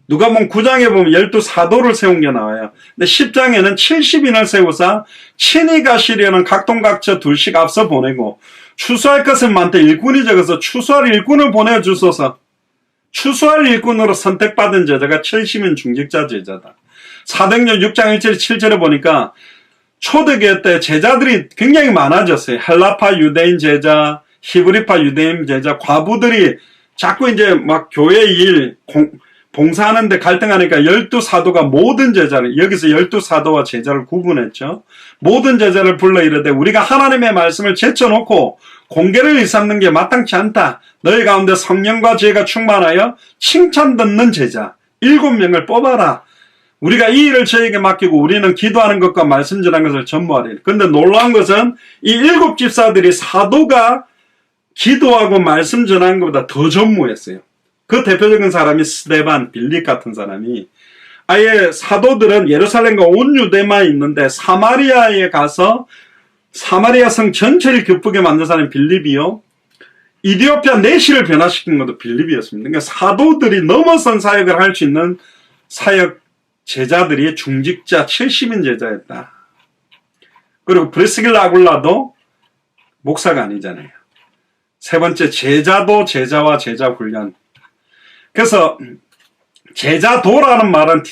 누가복음 9장에 보면 12사도를 세운 게 나와요. 근데 10장에는 70인을 세우사 친히 가시려는 각동각처 둘씩 앞서 보내고 추수할 것은 많되 일꾼이 적어서 추수할 일꾼을 보내주소서. 추수할 일꾼으로 선택받은 제자가 70인 중직자 제자다. 사도행전 6장 1절 7절에 보니까 초대교회 때 제자들이 굉장히 많아졌어요. 헬라파 유대인 제자, 히브리파 유대인 제자, 과부들이 자꾸 이제 막 교회 일 봉사하는데 갈등하니까 12사도가 모든 제자를, 여기서 12사도와 제자를 구분했죠. 모든 제자를 불러 이르되 우리가 하나님의 말씀을 제쳐놓고 공개를 일삼는 게 마땅치 않다. 너희 가운데 성령과 지혜가 충만하여 칭찬 듣는 제자 7명을 뽑아라. 우리가 이 일을 저에게 맡기고 우리는 기도하는 것과 말씀 전하는 것을 전무하리라. 그런데 놀라운 것은 이 7 집사들이 사도가 기도하고 말씀 전하는 것보다 더 전무했어요. 그 대표적인 사람이 스데반, 빌립 같은 사람이, 아예 사도들은 예루살렘과 온 유대만 있는데 사마리아에 가서 사마리아 성 전체를 기쁘게 만든 사람이 빌립이요. 이디오피아 내시를 변화시킨 것도 빌립이었습니다. 그러니까 사도들이 넘어선 사역을 할 수 있는 사역 제자들이 중직자 70인 제자였다. 그리고 브리스길라 아굴라도 목사가 아니잖아요. 세 번째, 제자도 제자와 제자 훈련. 그래서 제자도라는 말은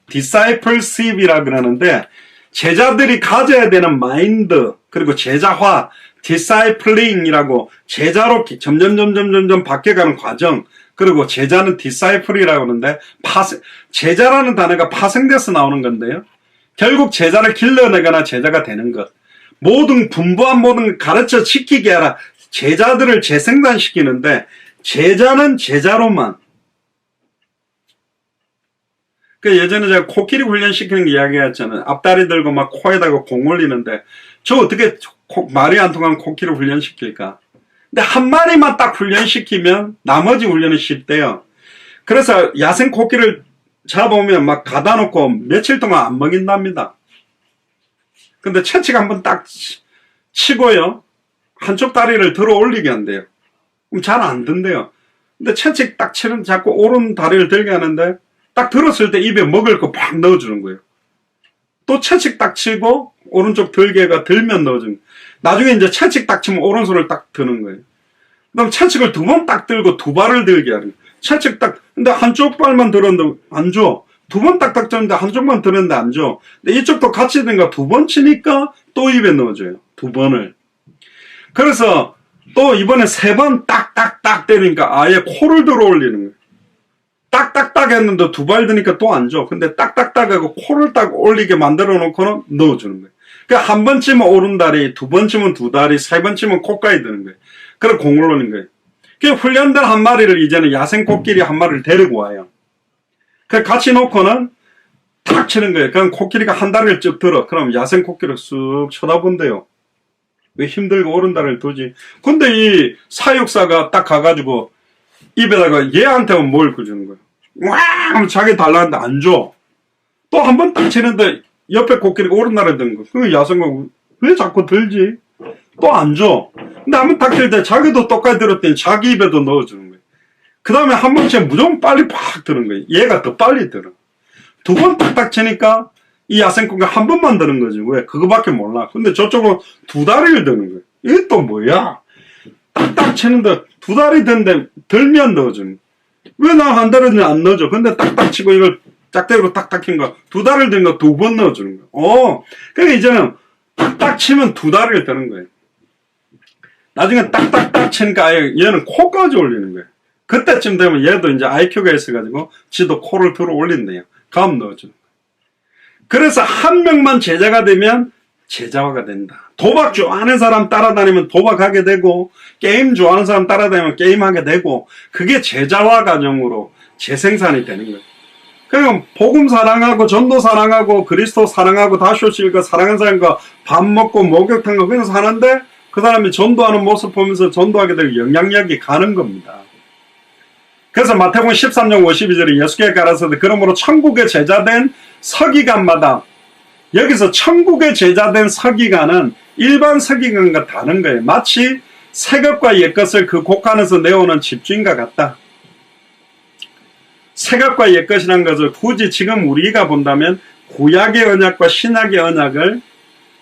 discipleship이라 그러는데, 제자들이 가져야 되는 마인드, 그리고 제자화, discipling이라고 제자로 점점 바뀌어가는 과정, 그리고 제자는 disciple이라고 하는데, 제자라는 단어가 파생돼서 나오는 건데요. 결국 제자를 길러내거나 제자가 되는 것. 분부한 모든 가르쳐 지키게 하라. 제자들을 재생산시키는데, 제자는 제자로만. 예전에 제가 코끼리 훈련시키는 게 이야기했잖아요. 앞다리 들고 막 코에다가 공 올리는데, 저 어떻게 말이 안 통한 코끼리 훈련시킬까? 근데 한 마리만 딱 훈련시키면 나머지 훈련은 쉽대요. 그래서 야생 코끼리를 잡아오면 막 가다 놓고 며칠 동안 안 먹인답니다. 근데 채찍 한번 딱 치고요, 한쪽 다리를 들어 올리게 한대요. 그럼 잘 안 든대요. 근데 채찍 딱 치는, 자꾸 오른 다리를 들게 하는데, 딱 들었을 때 입에 먹을 거 팍 넣어주는 거예요. 또 채찍 딱 치고 오른쪽 들개가 들면 넣어주는 거예요. 나중에 이제 채찍 딱 치면 오른손을 딱 드는 거예요. 그다음 채찍을 2번 딱 들고 2발을 들게 하는 거예요. 채찍 딱, 근데 한쪽 발만 들었는데 안 줘. 2번 딱딱 쳤는데 한쪽만 들었는데 안 줘. 근데 이쪽도 같이 되니까 2번 치니까 또 입에 넣어줘요. 2번을. 그래서 또 이번에 3번 딱딱딱 때리니까 아예 코를 들어 올리는 거예요. 딱딱딱 했는데 2발 드니까 또 안 줘. 근데 딱딱딱 하고 코를 딱 올리게 만들어 놓고는 넣어주는 거예요. 그러니까 한 번 치면 오른다리, 두 번 치면 두 다리, 세 번 치면 코까지 드는 거예요. 그래 공을 놓는 거예요. 그 훈련된 한 마리를 이제는 야생 코끼리 한 마리를 데리고 와요. 그 같이 놓고는 탁 치는 거예요. 그럼 코끼리가 한 다리를 쭉 들어. 그럼 야생 코끼리를 쑥 쳐다본대요. 왜 힘들고 오른다리를 두지? 근데 이 사육사가 딱 가가지고 입에다가 얘한테만 뭘 주는 거예요. 와! 하면 자기 달라는데 안 줘. 또 한 번 딱 치는데 옆에 코끼리가 오른다리를 드는 거예요. 그 야생은 왜 자꾸 들지? 또 안 줘. 근데 한 번 딱 칠 때 자기도 똑같이 들었더니 자기 입에도 넣어주는 거예요. 그 다음에 한 번 치면 무조건 빨리 팍 드는 거예요. 얘가 더 빨리 들어. 두 번 딱딱 치니까 이 야생코가 한 번만 드는 거지. 왜? 그거밖에 몰라. 근데 저쪽은 두 다리를 드는 거예요. 이게 또 뭐야? 딱딱 치는데 두 다리 드는데 들면 넣어주는 거예요. 왜 나 한 다리는 안 넣어줘? 근데 딱딱 치고 이걸 짝대기로 딱딱 킨 거, 두 다리를 든 거 두 번 넣어주는 거예요. 그러니까 이제는 딱딱 치면 두 다리를 드는 거예요. 나중에 딱딱딱 치니까 아예 얘는 코까지 올리는 거예요. 그때쯤 되면 얘도 이제 IQ가 있어가지고 지도 코를 들어 올린대요. 감 넣어주는 거예요. 그래서 한 명만 제자가 되면 제자화가 된다. 도박 좋아하는 사람 따라다니면 도박하게 되고, 게임 좋아하는 사람 따라다니면 게임하게 되고, 그게 제자화 과정으로 재생산이 되는 거예요. 그냥 복음 사랑하고 전도 사랑하고 그리스도 사랑하고 다쇼시 읽고 사랑하는 사람과 밥 먹고 목욕탕 거 그냥 사는데 그 사람이 전도하는 모습 보면서 전도하게 되고 영향력이 가는 겁니다. 그래서 마태복음 13장 52절에 예수께서 가라사대 그러므로 천국의 제자된 서기관마다, 여기서 천국의 제자된 서기관은 일반 서기관과 다른 거예요. 마치 새것과 옛것을 그 곡간에서 내오는 집주인과 같다. 새것과 옛것이라는 것을 굳이 지금 우리가 본다면 구약의 언약과 신약의 언약을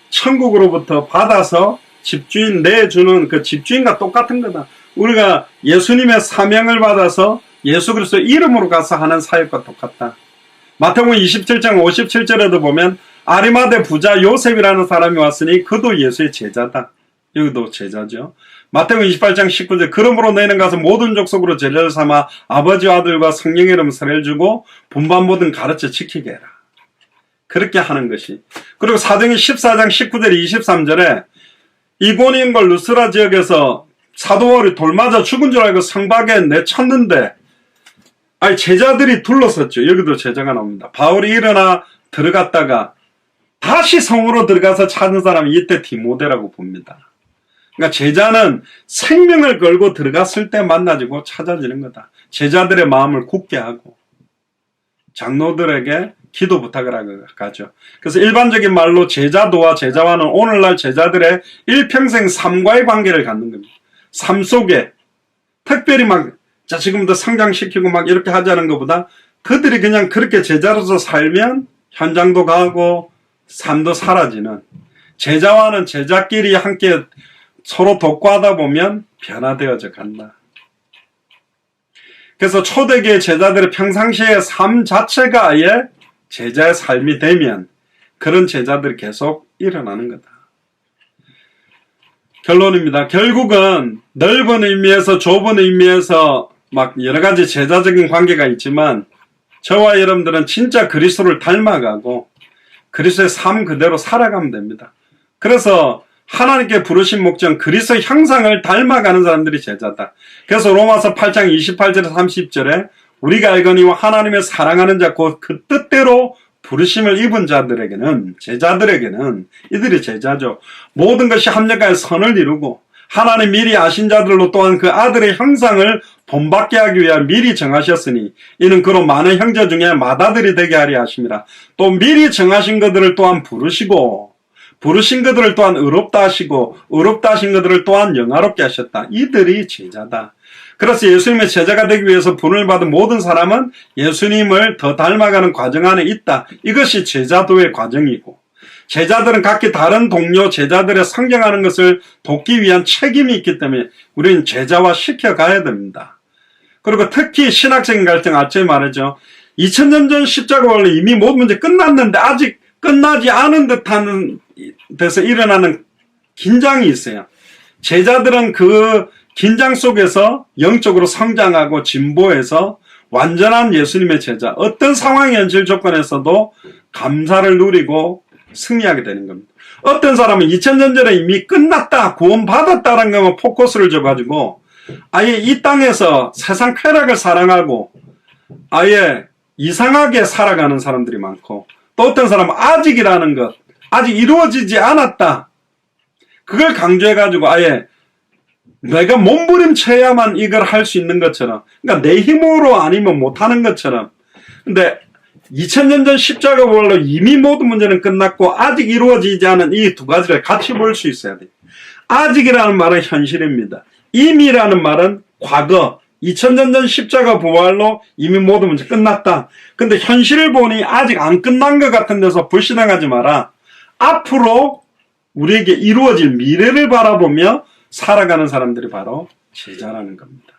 천국으로부터 받아서 집주인 내주는 그 집주인과 똑같은 거다. 우리가 예수님의 사명을 받아서 예수 그리스도 이름으로 가서 하는 사역과 똑같다. 마태복음 27장 57절에도 보면 아리마대 부자 요셉이라는 사람이 왔으니 그도 예수의 제자다. 여기도 제자죠. 마태복음 28장 19절 그러므로 너희는 가서 모든 족속으로 제자를 삼아 아버지와 아들과 성령의 이름 세례를 주고 분반 모든 가르쳐 지키게 해라. 그렇게 하는 것이. 그리고 사도행전 14장 19절 23절에 이고니온과 루스라 지역에서 사도 바울이 돌 맞아 죽은 줄 알고 성박에 내쳤는데 아니 제자들이 둘러섰죠. 여기도 제자가 나옵니다. 바울이 일어나 들어갔다가 다시 성으로 들어가서 찾은 사람이 이때 디모데라고 봅니다. 그러니까 제자는 생명을 걸고 들어갔을 때 만나지고 찾아지는 거다. 제자들의 마음을 굳게 하고 장로들에게 기도 부탁을 하죠. 그래서 일반적인 말로 제자도와 제자와는 오늘날 제자들의 일평생 삶과의 관계를 갖는 겁니다. 삶 속에 특별히 자 지금부터 성장시키고 이렇게 하자는 것보다 그들이 그냥 그렇게 제자로서 살면 현장도 가고 삶도 사라지는, 제자와는 제자끼리 함께 서로 독과하다 보면 변화되어져 간다. 그래서 초대교회 제자들의 평상시의 삶 자체가 아예 제자의 삶이 되면 그런 제자들이 계속 일어나는 거다. 결론입니다. 결국은 넓은 의미에서 좁은 의미에서 여러 가지 제자적인 관계가 있지만 저와 여러분들은 진짜 그리스도를 닮아가고 그리스도의 삶 그대로 살아가면 됩니다. 그래서 하나님께 부르신 목적 그리스도 형상을 닮아가는 사람들이 제자다. 그래서 로마서 8장 28절에 30절에 우리가 알거니와 하나님의 사랑하는 자 곧 그 뜻대로 부르심을 입은 자들에게는, 제자들에게는 이들이 제자죠. 모든 것이 합력하여 선을 이루고 하나님 미리 아신 자들로 또한 그 아들의 형상을 본받게 하기 위하여 미리 정하셨으니 이는 그로 많은 형제 중에 맏아들이 되게 하리 하심이라. 또 미리 정하신 것들을 또한 부르시고 부르신 것들을 또한 의롭다 하시고 의롭다 하신 것들을 또한 영화롭게 하셨다. 이들이 제자다. 그래서 예수님의 제자가 되기 위해서 분을 받은 모든 사람은 예수님을 더 닮아가는 과정 안에 있다. 이것이 제자도의 과정이고 제자들은 각기 다른 동료 제자들의 성장하는 것을 돕기 위한 책임이 있기 때문에 우리는 제자화 시켜가야 됩니다. 그리고 특히 신학적인 갈등, 아침에 말했죠. 2000년 전 십자가 원래 이미 모든 문제 끝났는데 아직 끝나지 않은 듯한 데서 일어나는 긴장이 있어요. 제자들은 그 긴장 속에서 영적으로 성장하고 진보해서 완전한 예수님의 제자, 어떤 상황 현실 조건에서도 감사를 누리고 승리하게 되는 겁니다. 어떤 사람은 2000년 전에 이미 끝났다, 구원받았다라는 것만 포커스를 줘가지고 아예 이 땅에서 세상 쾌락을 사랑하고 아예 이상하게 살아가는 사람들이 많고, 또 어떤 사람은 아직이라는 것, 아직 이루어지지 않았다, 그걸 강조해가지고 아예 내가 몸부림쳐야만 이걸 할 수 있는 것처럼, 그러니까 내 힘으로 아니면 못하는 것처럼. 근데 2000년 전 십자가 부활로 이미 모든 문제는 끝났고 아직 이루어지지 않은 이 두 가지를 같이 볼 수 있어야 돼요. 아직이라는 말은 현실입니다. 이미라는 말은 과거, 2000년 전 십자가 부활로 이미 모든 문제 끝났다. 근데 현실을 보니 아직 안 끝난 것 같은 데서 불신앙하지 마라. 앞으로 우리에게 이루어질 미래를 바라보며 살아가는 사람들이 바로 제자라는 겁니다.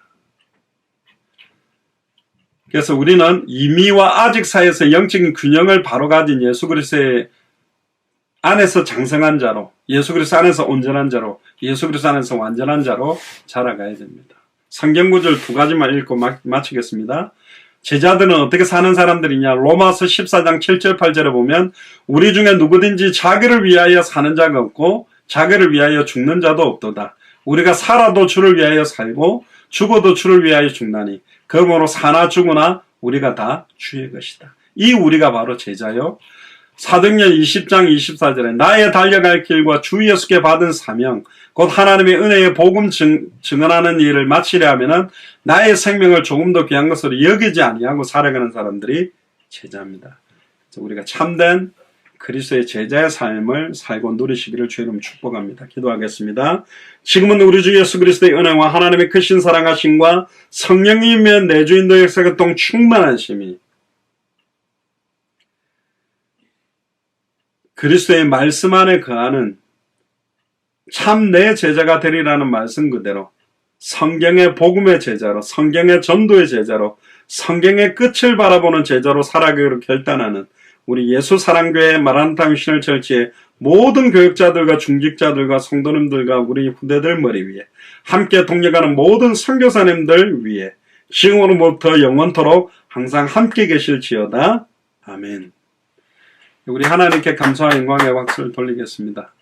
그래서 우리는 이미와 아직 사이에서 영적인 균형을 바로 가진 예수 그리스도의 안에서 장성한 자로, 예수 그리스도 안에서 온전한 자로, 예수 그리스도 안에서 완전한 자로 자라가야 됩니다. 성경 구절 두 가지만 읽고 마치겠습니다. 제자들은 어떻게 사는 사람들이냐? 로마서 14장 7절 8절에 보면 우리 중에 누구든지 자기를 위하여 사는 자가 없고 자기를 위하여 죽는 자도 없도다. 우리가 살아도 주를 위하여 살고 죽어도 주를 위하여 죽나니 그러므로 사나 죽으나 우리가 다 주의 것이다. 이 우리가 바로 제자요. 사도행전 20장 24절에 나의 달려갈 길과 주 예수께 받은 사명 곧 하나님의 은혜의 복음 증언하는 일을 마치려 하면은 나의 생명을 조금도 귀한 것으로 여기지 아니하고 살아가는 사람들이 제자입니다. 우리가 참된 그리스도의 제자의 삶을 살고 누리시기를 주의 이름 축복합니다. 기도하겠습니다. 지금은 우리 주 예수 그리스도의 은혜와 하나님의 크신 사랑하심과 성령님의 내주인도 역사교통 충만하심이 그리스도의 말씀 안에 거하는 참 내 제자가 되리라는 말씀 그대로 성경의 복음의 제자로, 성경의 전도의 제자로, 성경의 끝을 바라보는 제자로 살아가기로 결단하는 우리 예수사랑교회 마라나타 미셔널 처치의 모든 교육자들과 중직자들과 성도님들과 우리 후대들 머리 위에 함께 동역하는 모든 선교사님들 위에 지금으로부터 영원토록 항상 함께 계실지어다. 아멘. 우리 하나님께 감사와 영광의 박수를 돌리겠습니다.